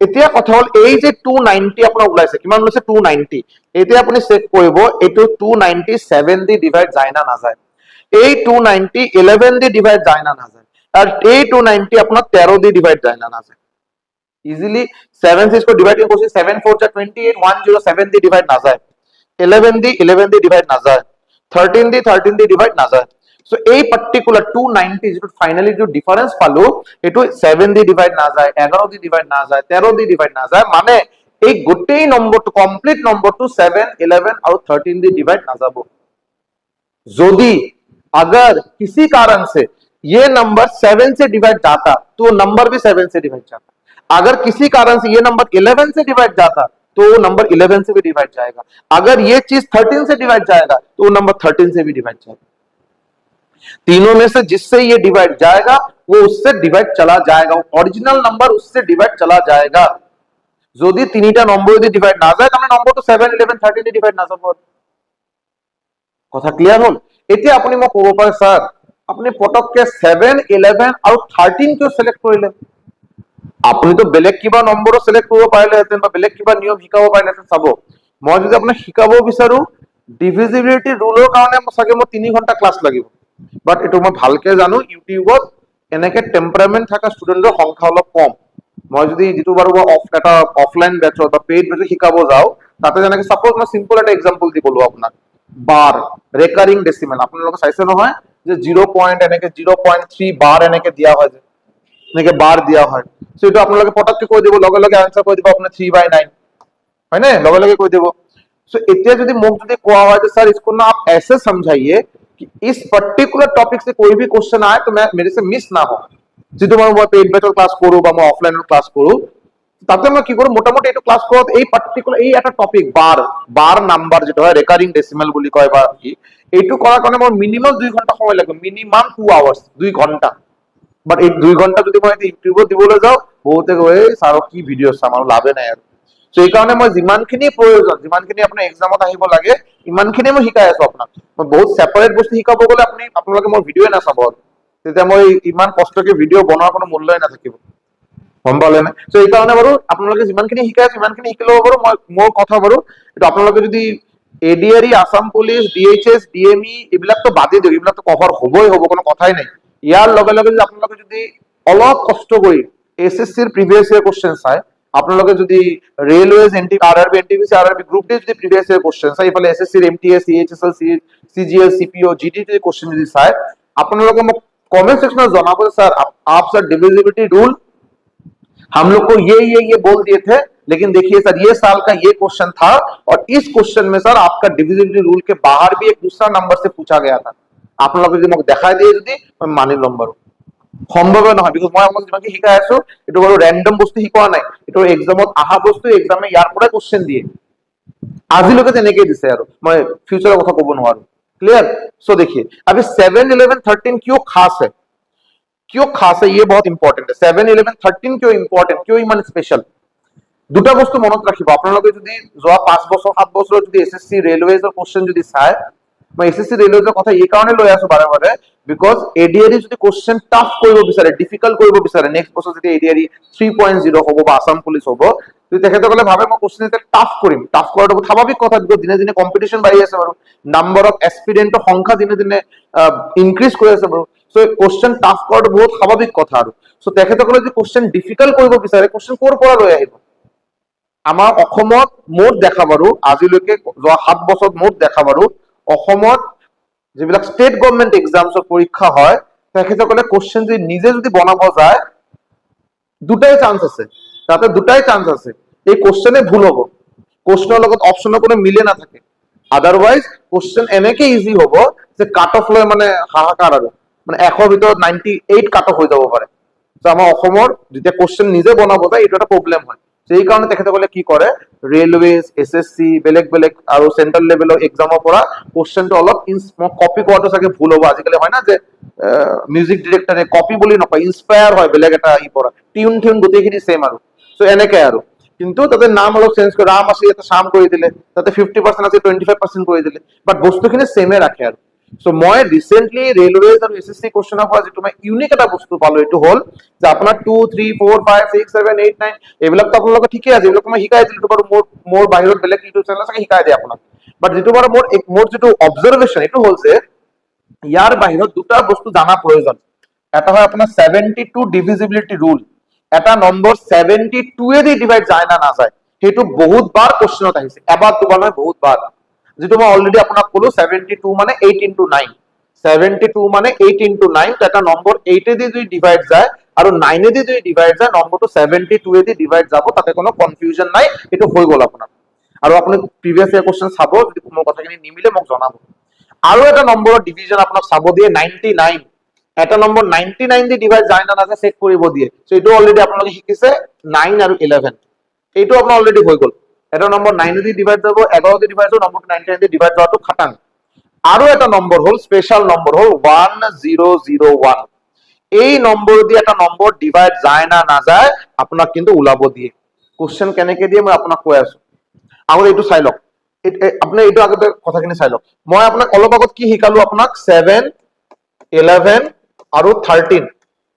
এতিয়া কথা হল এই যে 290 আপোনাৰ ওলাইছে, কিমান ওলাইছে 290। এতিয়া আপুনি চেক কৰিব এইটো 290 7 দি ডিভাইড যায় না নাযায়, এই 290 11 দি ডিভাইড যায় না নাযায়, আর এই 290 আপোনাৰ 13 দি ডিভাইড যায় না নাযায়। ইজিলি 7 6 को डिवाइड করছি, 7 4 जा 28, 107 দি ডিভাইড না যায়, 11 দি ডিভাইড না যায়, 13 দি ডিভাইড না যায়। সো এই পার্টিকুলার 290 যেটো ফাইনালি যে ডিফারেন্স পালো, এটো 7 দি ডিভাইড না যায়, 11 দি ডিভাইড না যায়, 13 দি ডিভাইড না যায়, মানে এই গোটেই নম্বরটো কমপ্লিট নম্বরটো 7 11 और 13 দি ডিভাইড না যাব। যদি अगर किसी कारण से ये नंबर 7 से डिवाइड जाता तो नंबर भी 7 से डिवाइड जाता, अगर किसी कारण से ये नंबर 11 से डिवाइड जाता तो वो नंबर 11 से भी डिवाइड जाएगा, अगर ये चीज 13 से डिवाइड जाएगा तो वो नंबर 13 से भी डिवाइड जाएगा। तीनों में से जिससे ये डिवाइड जाएगा वो उससे डिवाइड चला जाएगा, ओरिजिनल नंबर उससे डिवाइड चला जाएगा। যদি তিনটা নম্বর যদি ডিভাইড না যায় তাহলে নম্বর তো 7 11 13 দি ডিভাইড না যাব। কথা ক্লিয়ার হল? এতিয়া আপুনি মোক ক'ব পাৰে স্যাৰ আপনি পটককে 7 11 আৰু 13 কিয় সিলেক্ট কৰিলে, আপুনি তো বেলেগ কিবা নম্বৰো সিলেক্ট কৰিব পাৰিলেহেঁতেন বা বেলেগ কিবা নিয়ম শিকাব পাৰিলেহেঁতেন। চাব মই যদি আপোনাক শিকাব বিচাৰো ডিভিজিবিলিটি ৰুলৰ কাৰণে চাগে মোৰ 3 ঘন্টা ক্লাছ লাগিব, বাট এটো মই ভালকে জানো ইউটিউবত এনেকে টেম্পাৰামেন্ট থকা ষ্টুডেন্টৰ সংখ্যা অলপ কম। মই যদি যেটো বাৰু এটা অফলাইন বেচত বা পেইড বেচত শিকাব যাও, তাতে যেনেকে সাপোজ মই সিম্পল এটা এক্সাম্পল দি ক'লো আপোনাক, বাৰ রেকারিং ডেসিমেল আপোনালোকে চাইছে নহয় যে 0 পয়েন্ট এনেকে 0.3 বাৰ এনেকে দিয়া হয়, যে এনেকে বাৰ দিয়া হয়। সো এটা আপোনালোকে পটককে কৈ দিব, লগে লগে आंसर কৈ দিব আপোনাৰ 3/9 है ना, लगे लगे कोई देवो। सो इतने यदि मुख यदि कोआ हुआ है तो सर इसको ना आप ऐसे समझाइए कि इस पर्टिकुलर टॉपिक से कोई भी क्वेश्चन आए तो मैं मेरे से मिस ना हो। जितो मैं पेड बैचर क्लास करू बा मैं ऑफलाइन क्लास करू, তাতে মই কি কৰো মোটামুটি এইটো ক্লাছ কৰাত এই পাৰ্টিকুলাৰ এই এটা টপিক বাৰ নাম্বাৰ যেটা হয় ৰেকাৰিং ডেসিমেল বুলি কয় বা কি এইটো কৰাৰ কাৰণে মোৰ মিনিমাম 2 ঘন্টা সময় লাগে মিনিমাম 2 আৱাৰ্স 2 ঘন্টা বাট এই 2 ঘন্টা যদি মই ইউটিউবত দিবলৈ যাওঁ বহুতে কয় ছাৰ কি ভিডিঅ চাম আৰু লাভে নাই আৰু সো এই কাৰণে মই যিমানখিনি প্ৰয়োজন যিমানখিনি আপোনাৰ এক্সামত আহিব লাগে ইমানখিনি মই শিকাই আছো আপোনাক মই বহুত সেপাৰেট বস্তু শিকাব গলে আপোনালোকে মোৰ ভিডিঅ নাচাব তেতিয়া মই ইমান কষ্টকে ভিডিঅ বনোৱাৰ কোনো মূল্যই নাথাকিব গম পালে না সো এই কাৰণে বাৰু আপোনালোকে যিমানখিনি শিকাই আছে ইমানখিনি শিকি ল'ব বাৰু মই মোৰ কথা বাৰু এইটো আপোনালোকে যদি ADRE Assam police DHS DME এইবিলাক তো বাদে দিও এইবিলাক তো কভাৰ হবই হব কোনো কথাই নাই ইয়াৰ লগে লগে যদি আপোনালোকে যদি অলপ কষ্ট কৰি এসএসসিৰ প্ৰিভিয়াস ইয়াৰ কোশ্চেন চাই আপোনালোকে যদি railways NT RRB NTPC RRB group D যদি প্ৰিভিয়াস ইয়াৰ কোশ্চেন চাই ইফালে এসএসসিৰ MTS CHSL CGL CPO GD যদি কোশ্চেন যদি চাই আপোনালোকে মোক কমেন্ট সেকশনত জনাব স্যার आप सर डिविजिबिलिटी रूल हम लोग को ये बोल दिए थे लेकिन देखिए सर ये साल का ये क्वेश्चन था और इस क्वेश्चन में सर आपका डिविजिबिलिटी रूल के बाहर भी एक दूसरा नंबर से पूछा गया था आप लोग যদি মোক দেখাই দিয়ে যদি মই মানি লম বাৰু সম্ভৱ নহয় বিকজ মই আপোনাক যিমানকি শিকাই আছো এটো বাৰু ৰেন্ডম বস্তু শিকোৱা নাই এটো এক্সামত আহা বস্তু এক্সামে ইয়াৰ পৰা কোশ্চেন দিয়ে আজিলৈকে তেনেকে দিছে আৰু মই ফিউচাৰৰ কথা ক'ব নোৱাৰো क्लियर सो देखिए अभी 7 11 13 क्यों खास है ये बहुत इंपॉर्टेंट है 7 11 13 क्यों इंपॉर्टेंट क्यों इमान स्पेशल দুটা বস্তু মনত ৰাখিব আপোনালোকে যদি যোৱা 5 বছৰ 7 বছৰ যদি এসএসসি ৰেলৱেজৰ কোশ্চেন যদি চাই মই এসএসসি ৰেলৱেজৰ কথা এই কাৰণে লৈ আছো বাৰে বাৰে বিকজ এডিআৰই যদি কোশ্চেন টাফ কৰিব বিচাৰে ডিফিকাল্ট কৰিব বিচাৰে নেক্সট বছৰ যদি এডিআৰই 3.0 হ'ব বা আসাম পুলিচ হ'ব যদি তেখেতসকলে ভাবে মই কোশ্চেন এটা টাফ কৰিম টাফ কৰাটো বহুত স্বাভাৱিক কথা বিকজ দিনে দিনে কম্পিটিশন বাঢ়ি আছে বাৰু নাম্বাৰ অফ এস্পিৰেন্টৰ সংখ্যা দিনে দিনে ইনক্ৰিজ কৰি আছে বাৰু সো কোশ্চেন টাফ কৰাটো বহুত স্বাভাৱিক কথা আৰু সো তেখেতসকলে যদি কোশ্চেন ডিফিকাল্ট কৰিব বিচাৰে কোশ্চেন ক'ৰ পৰা লৈ আহিব আমাৰ অসমত মোট দেখা বাৰু আজিলৈকে যোৱা 7 বছৰত মোট দেখা বাৰু অসমত যিবিলাক ষ্টেট গভৰ্ণমেণ্ট এক্সামছৰ পৰীক্ষা হয় তেখেতসকলে কোশ্চেন যদি নিজে যদি বনাব যায় দুটাই চান্স আছে তাতে দুটাই চান্স আছে এই কোশ্চেনে ভুল হ'ব কোশ্চেনৰ লগত অপচনৰ কোনো মিলে না থাকে আদারওয়াইজ কোশ্চেন এনেকে ইজি হ'ব যে কাট অফ লৈ মানে হাহাকাৰ আৰু মানে 100 ভিতৰত 98 কাট অফ হৈ যাব পাৰে তো আমাৰ অসমৰ যেতিয়া কোশ্চেন নিজে বনাব যায় এইটো এটা প্ৰবলেম হয় সেই কাৰণে তেখেতসকলে কি কৰে ৰেলৱেজ এসএসসি বেলেগ বেলেগ আৰু সেন্ট্ৰাল লেভেলৰ এক্সামৰ পৰা কোশ্চেনটো অলপ কপি কৰাটো চাগে ভুল হ'ব আজিকালি হয় না যে মিউজিক ডিৰেক্টৰে কপি বুলি নকয় ইনস্পায়াৰ হয় বেলেগ এটা ই পৰা টিউন গোটেইখিনি সেম আৰু সো এনেকে আৰু কিন্তু তাতে নাম অলপ চেঞ্জ কৰি ৰাম আছে এটা শাম কৰি দিলে তাতে 50% আছে 25% কৰি দিলে বাট বস্তুখিনি সেমে ৰাখে আৰু সো মই ৰিসেন্টলি ৰেলৱেজ আৰু এসএসসি কোশ্চেনৰ পৰা যেটো মই ইউনিক এটা বস্তু পালো এটো হল যে আপোনাৰ 2 3 4 5 6 7 8 9 এইবিলাক তো আপোনালোকে ঠিকই আছে এইবিলাক মই শিকাই দিলো বাৰু মোৰ বাহিৰত বেলেগ ইউটিউব চেনেল আছে শিকাই দিয়ে আপোনাক বাট যেটো বাৰু মোৰ যেটো অবজাৰভেশন এটো হল যে ইয়াৰ বাহিৰত দুটা বস্তু জানা প্ৰয়োজন এটা হয় আপোনাৰ 72 ডিভিজিবিলিটি ৰুল এটা নম্বৰ 72 এ দি ডিভাইড যায় না নাযায় হেতু বহুত বাৰ কোশ্চেনত আহিছে এবাৰ দুবাৰ নহয় বহুত বাৰ যেটো মই অলৰেডি আপোনাক কলো 72 মানে 8 into 9 72 মানে 8 into 9 তো এটা নম্বৰ 8 এ দি যদি ডিভাইড যায় আৰু 9 এ দি যদি ডিভাইড যায় নম্বৰটো 72 এ দি ডিভাইড যাব তাতে কোনো কনফিউজন নাই এটো হৈ গল আপোনাৰ আৰু আপুনি প্ৰিভিয়াস ইয়াৰ কোশ্চেন চাব যদি মোৰ কথাখিনি নিমিলে মোক জনাব আৰু এটা নম্বৰৰ ডিভিজন আপোনাক চাব দিয়ে 99 এটা নম্বৰ 99 দি ডিভাইড যায় না নাযায় চেক কৰিব দিয়ে সো এটো অলৰেডি আপোনালোকে শিকিছে 9 আৰু 11 এইটো আপোনাৰ অলৰেডি হৈ গল এটা নম্বৰ 9 দি ডিভাইড যাব 11 দি ডিভাইড যাব নম্বৰটো 99 দি ডিভাইড যোৱাটো খাটাং আৰু এটা নম্বৰ হল স্পেশাল নম্বৰ হল 1001 এই নম্বৰ দি এটা নম্বৰ ডিভাইড যায় না নাযায় আপোনাক কিন্তু উলাব দিয়ে কোশ্চেন কেনেকে দিয়ে মই আপোনাক কৈ আছো আগত এইটো চাই লওক আপুনি এইটো আগতে কথাখিনি চাই লওক মই আপোনাক অলপ আগত কি শিকালো আপোনাক 7 11 আৰু 13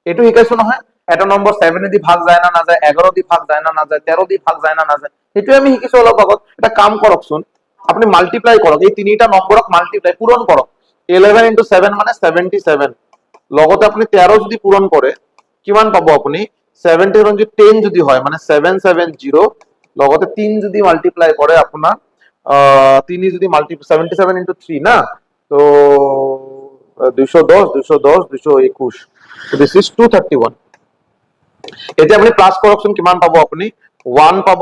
এইটো শিকাইছো নহয় এটা নম্বৰ 7 দি ভাগ যায় না নাযায় 11 দি ভাগ যায় না নাযায় 13 দি ভাগ যায় না নাযায় সেইটো আমি শিকিছো অলপ আগত এটা কাম কৰকচোন আপনি মাল্টিপ্লাই কৰক এই তিনিটা নম্বৰক মাল্টিপ্লাই পূৰণ কৰক 11 into 7 মানে 77 লগতে আপনি 13 যদি পূৰণ কৰে কিমান পাব আপনি 70 যদি 10 যদি হয় মানে 770 লগতে 3 যদি মাল্টিপ্লাই কৰে আপোনাৰ 3 যদি মাল্টিপ্লাই 77 into 3 না তো 210 210 221 so this is 231 এতিয়া আপনি প্লাস কৰকচোন কিমান পাব আপনি 1 পাব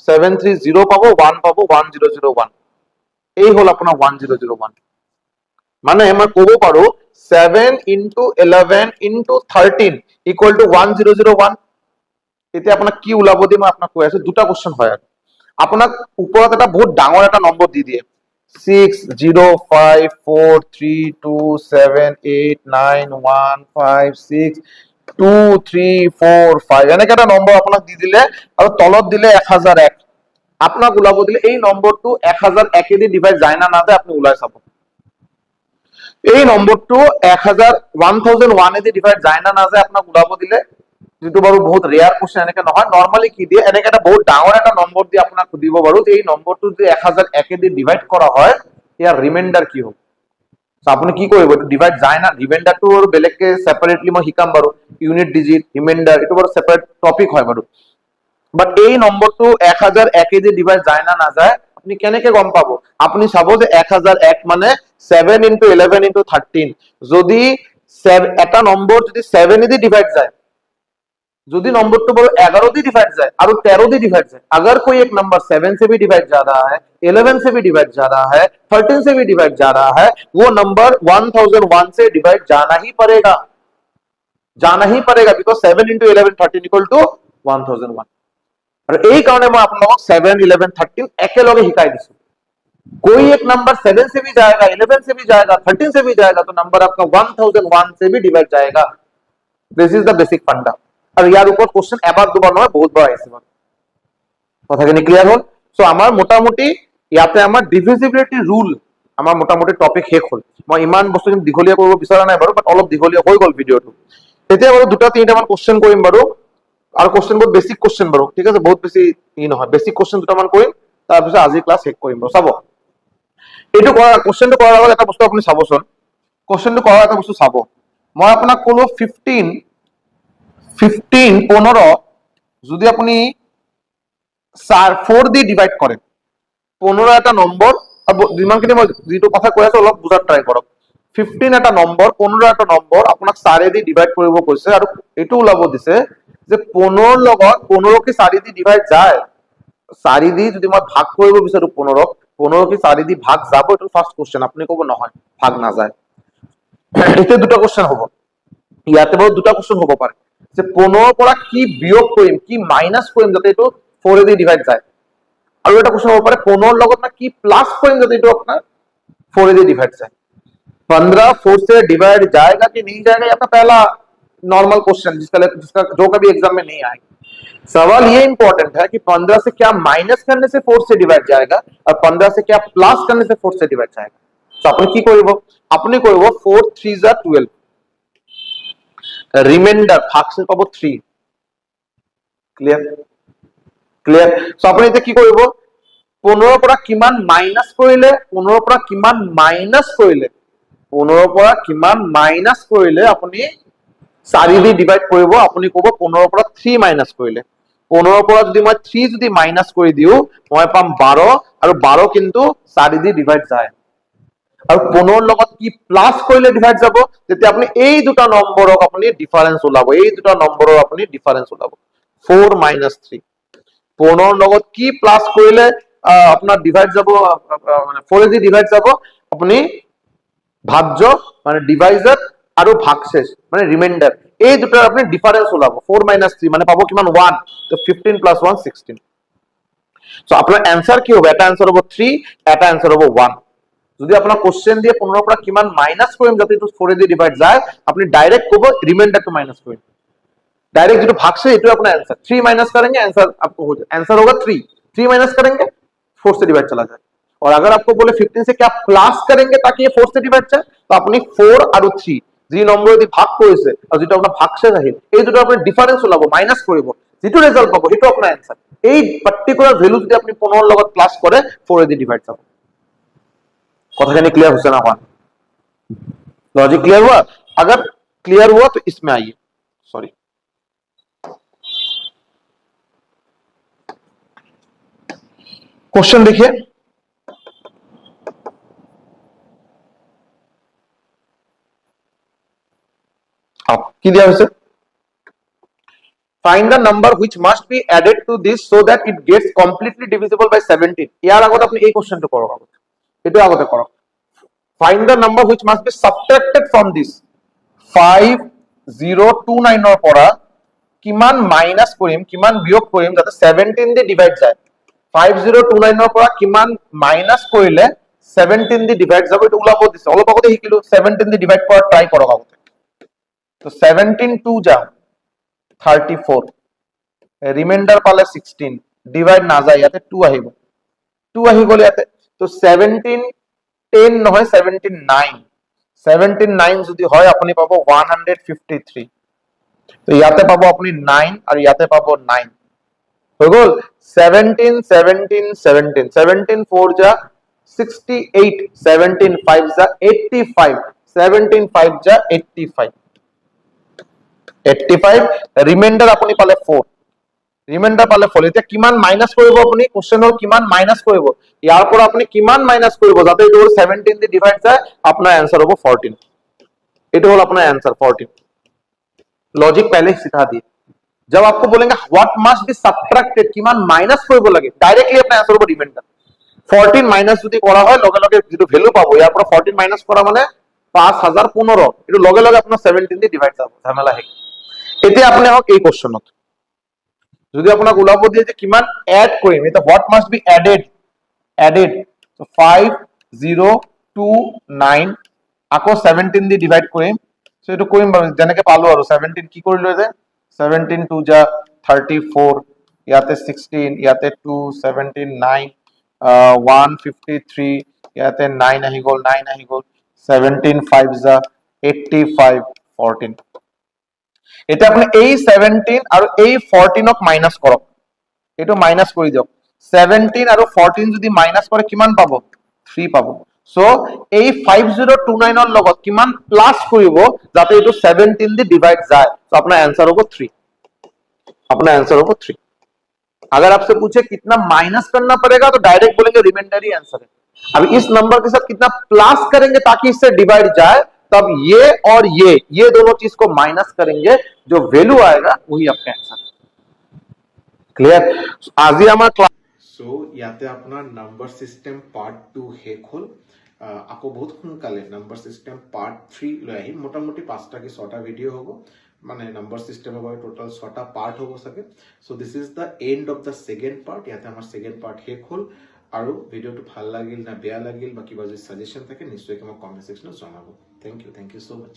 730 পাব 1 পাব 1001 এই হল আপোনাৰ 1001 মানে মই ক'ব পাৰো 7 into 11 into 13 equal to 1001 এতিয়া আপোনাক কি ওলাব দি মই আপোনাক কৈ আছো, দুটা কোশ্চেন হয় আৰু আপোনাক ওপৰত এটা বহুত ডাঙৰ এটা নম্বৰ দি দিয়ে 6 0 5 4 3 2 7 8 9 1 5 6 2 3 4 5 এনেকে এটা নম্বৰ আপোনাক দি দিলে আৰু তলত দিলে 1001 আপোনাক ওলাব দিলে এই নম্বৰটো 1001 এদি ডিভাইড যায় না নাযায় আপুনি ওলাই চাব। এই নম্বৰটো 1001 এদি ডিভাইড যায় না নাযায় আপোনাক ওলাব দিলে, যেটো বাৰু বহুত ৰেয়াৰ কোশ্চেন, এনেকে নহয় নৰমালি কি দিয়ে এনেকে এটা বহুত ডাঙৰ এটা নম্বৰ দি আপোনাক সুধিব বাৰু যে এই নম্বৰটো যে 1001 এদি ডিভাইড কৰা হয় ইয়াৰ ৰিমাইন্ডাৰ কি হ'ব। সো আপুনি কি কৰিব, এইটো ডিভাইড যায় না, ৰিমাইন্ডাৰটো আৰু বেলেগকে সেপাৰেটলি মই শিকাম বাৰু, ইউনিট ডিজিট ৰিমাইন্ডাৰ এইটো বাৰু সেপাৰেট টপিক হয় বাৰু, বাট এই নম্বৰটো 1001 এদি ডিভাইড যায় না নাযায় আপনি কেনেকে গম পাব। আপনি চাব যে 1001 মানে 7 into 11 into 13, যদি এটা নম্বর যদি 7 এদি ডিভাইড যায়, যদি नंबर बोलो 11 दी डिवाइड जाए और 13 दी डिवाइड जाए, अगर कोई एक नंबर 7 से भी डिवाइड जा रहा है, 11 से भी डिवाइड जा रहा है, 13 से भी डिवाइड जा रहा है, वो नंबर 1001 से डिवाइड जाना ही पड़ेगा, बिकॉज 7 into 11 13 equal to 1001। और এই কারণে मैं आप लोगों 7 11 13 একেলগে শিকাই দিছো। कोई एक नंबर 7 से भी जाएगा, 11 से भी जाएगा, 13 से भी जाएगा तो नंबर आपका 1001 से भी डिवाइड जाएगा। दिस इज द बेसिक फंडा। আর ইয়ার উপর কোশ্চেন এবার দুবার নয় বহুতবার আইছে, কথাখানি ক্লিয়ার হল। সো আমার মোটামুটি ইয়াতে আমার ডিভিজিবিলিটি রুল আমার মোটামুটি টপিক শেষ হল। মই ইমান বস্তু দীঘলীয়া কৰিব বিচৰা নাই বাৰু, বাট অলপ দীঘলীয়া হৈ গল ভিডিওটো। এতিয়া বাৰু দুটা তিনিটা মান কোশ্চেন কৰিম বাৰু, আৰু কোশ্চেন বহুত বেসিক কোশ্চেন বাৰু, ঠিক আছে, বহুত বেছি ই নহয়, বেসিক কোশ্চেন দুটা মান কৰিম, তাৰপিছত আজি ক্লাস শেষ কৰিম বাৰু। চাব এইটো কৰা কোশ্চেনটো কৰাৰ আগত এটা বস্তু আপুনি চাবচোন, কোশ্চেনটো কৰাৰ এটা বস্তু চাব, মই আপোনাক ক'লো 15 যদি আপনি 4 দিয়ে ডিভাইড করেন, 15 এটা নম্বর, যিমানখিনি মই যেটো কথা কৈ আছো অলপ বুজাত ট্রাই কৰক। 15 এটা নম্বৰ, 15 এটা নম্বৰ আপোনাক 4 দি ডিভাইড কৰিব কৈছে, আৰু এটো ওলাব দিছে যে 15 লগত 15 কি 4 দি ডিভাইড যায়, 4 দি যদি মই ভাগ কৰিব বিচাৰো 15 কি 4 দি ভাগ যাব, এটো ফার্স্ট কোশ্চেন। আপনি কব নহয় ভাগ না যায়, এতে দুটা কোশ্চেন হ'ব, ইয়াতে বাৰু দুটা কোশ্চেন হ'ব পাৰে যে 15 পৰা কি বিয়োগ কৰিম, কি মাইনাস কৰিম যাতে এটো 4 দি ডিভাইড যায়, আৰু এটা কোশ্চেন হ'ব পাৰে 15 লগত না কি প্লাস কৰিম যাতে এটো আপনার 4 দি डिवाइड जाए। 15 4 से डिवाइड जाएगा कि नहीं जाएगा, ये आपका पहला नॉर्मल क्वेश्चन जिसका जो कभी एग्जाम में नहीं आएगा। सवाल ये इंपॉर्टेंट है कि 15 से क्या माइनस करने से 4 से डिवाइड जाएगा और 15 से क्या प्लस करने से 4 से डिवाइड जाएगा। तो আপনি কি করব, আপনি করব 4 3 যা 12, রিমাইন্ডার ভাগশেষ পাবো 3। Clear clear. সো আপনি এটা কি করব, 15 পৰা কিমান মাইনাস কৰিলে, 15 পৰা কিমান মাইনাস কৰিলে, 15 পৰা কিমান মাইনাস কৰিলে আপুনি 4 দি ডিভাইড কৰিব, আপুনি ক'ব 15 পৰা 3 মাইনাস কৰিলে, 15 পৰা যদি মই 3 যদি মাইনাস কৰি দিও মই পাম 12, আৰু 12 কিন্তু 4 দি ডিভাইড যায়, আৰু 15 লগত কি প্লাস কৰিলে ডিভাইড যাব, তেতিয়া আপুনি এই দুটা নম্বৰক আপুনি ডিফাৰেন্স ওলাব, এই দুটা নম্বৰৰ আপুনি ডিফাৰেন্স ওলাব 4 - 3। 15 লগত কি প্লাস কৰিলে আপনার ডিভাইড যাব, মানে 4 দি ডিভাইড যাব, আপনি ভাজ্য মানে ডিভাইজার আৰু ভাগশেষ মানে ৰিমাইন্ডাৰ, এই দুটাৰ আপনি ডিফারেন্স ওলাব 4 - 3 মানে পাবো কিমান 1, তো 15 + 1 16। সো আপনার आंसर কি হবে, এটা आंसर হবে 3, এটা आंसर হবে 1। যদি আপনার কোশ্চেন দিয়ে 15 পৰা কিমান মাইনাস কৰিম যাতে এটো 4 দি ডিভাইড যায়, আপনি ডাইরেক্ট কব রিমাইন্ডার টু माइनस করিম, डायरेक्ट जो भाग से ये अपना आंसर 3 माइनस करेंगे आंसर आपको हो जाए, आंसर होगा 3 माइनस करेंगे 4 से डिवाइड चला जाए। और अगर आपको बोले 15 से क्या प्लस करेंगे ताकि ये 4 से डिवाइड जाए, तो अपनी 4 और 3 जी নম্বর দি ভাগ করেছে আর যেটা আপনার ভাগশেষ আহিল এই দুটো আপনি ডিফারেন্স ওলাব মাইনাস কৰিব, যেটো রেজাল্ট পাবো এটো আপনার आंसर। এই পার্টিকুলার ভ্যালু যদি আপনি 15 লগত প্লাস করে 4 দি ডিভাইড যাব। কথাখানি क्लियर হচ্ছে না হয়, लॉजिक क्लियर हुआ? अगर क्लियर हुआ तो इसमें आइए, सॉरी क्वेश्चन देखिए, आप की दिया वैसे find the number which must be added to this so that it gets completely divisible by 17। ইয়ার আগত আপনি এই কোশ্চেনটো করো, এটা আগতে করো। Find the number which must be subtracted from this 5029 এর পৰা কিমান মাইনাস কৰিম কিমান বিয়োগ কৰিম যাতে 17 দি ডিভাইড যায় 5029 ৰ পৰা কিমান মাইনাস কৰিলে 17 দি ডিভাইড যাব এটা ওলাব দিছে অলপ আগতে শিকিলো 17 দি ডিভাইড কৰা ট্ৰাই কৰক আগতে তো 17 2 যা 34 রিমাইন্ডার পালে 16 ডিভাইড না যায় ইয়াতে 2 আহিব 2 আহি গল ইয়াতে তো 17 10 নহয় 17 9 17 9 যদি হয় আপুনি পাব 153 তো ইয়াতে পাব আপুনি 9 আর ইয়াতে পাব 9 হৈ গল 17 17 17 17 4 যা 68 17 5 যা 85 17 5 যা 85 85 রিমাইন্ডার আপুনি পালে 4 রিমাইন্ডার পালে 4 এতিয়া কিমান মাইনাস কৰিব আপুনি কোশ্চেন হল কিমান মাইনাস কৰিব ইয়াৰ পৰা আপুনি কিমান মাইনাস কৰিব যাতে এইটো 17 দি ডিভাইড যায় আপোনাৰ आंसर হ'ব 14 এটা হল আপনার आंसर 14 लॉजिक पहले सिखा दिए जब आपको बोलेंगे व्हाट मस्ट बी सबट्रैक्टेड কিমান মাইনাস কৰিব লাগে ডাইরেক্টলি আপনার आंसर হ'ব রিমাইন্ডার 14 মাইনাস যদি করা হয় লগে লগে যেটো ভ্যালু পাবো ইয়াৰ পৰা 14 মাইনাস কৰা মানে 5015 এটো লগে লগে আপনার 17 দি ডিভাইড যাব ঝামেলা হে এতিয়া আপনি হক এই কোশ্চেনত যদি আপোনাক ওলাব দিয়ে যে কিমান এড কৰিম এটা what must be added so 5029 আকৌ 17 দি ডিভাইড কৰিম সো এটো কৰিম যেনেকে পালো আৰু 17 কি কৰিলো যে 17 2 যা 34 ইয়াতে 16 ইয়াতে 2 17 9 153 ইয়াতে 9 আহি গল 17 5 যা 85 14 এটা আপনি এই 17 আৰু এই 14 ক মাইনাস কৰক এটো মাইনাস কৰি দিয়ক 17 আৰু 14 যদি মাইনাস কৰে কিমান পাবো 3 পাবো সো এই 5029 ৰ লগত কিমান প্লাস কৰিব যাতে এটো 17 দি ডিভাইড যায় তো अपना आंसर होगा 3 अपना आंसर होगा 3 अगर आपसे पूछे कितना माइनस करना पड़ेगा तो डायरेक्ट बोलेंगे रिमाइंडर ही आंसर है अब इस नंबर के साथ कितना प्लस करेंगे ताकि इससे डिवाइड जाए तब ये और ये दोनों चीज को माइनस करेंगे जो वैल्यू आएगा वही आपका आंसर क्लियर आज ही हमारा क्लास सो ইয়াতে আপোনাৰ নাম্বাৰ সিস্টেম পাৰ্ট 2 শেষ হ'ল আকৌ বহুত সোনকালে নাম্বাৰ সিস্টেম পাৰ্ট 3 লৈ আহিম মোটামুটি 5টা কি 6টা ভিডিও হ'ব মানে নাম্বাৰ সিস্টেমৰ বাবে টোটাল 6টা পাৰ্ট হ'ব সাকে so this is the end of the second part ইয়াতে আমাৰ সেকেন্ড পাৰ্ট শেষ হ'ল আৰু ভিডিওটো ভাল লাগিল না বেয়া লাগিল বা কিবা যদি সাজেশন থাকে নিশ্চয়কৈ মোক কমেন্ট সেকশনত জনাব থ্যাংক ইউ সো মাচ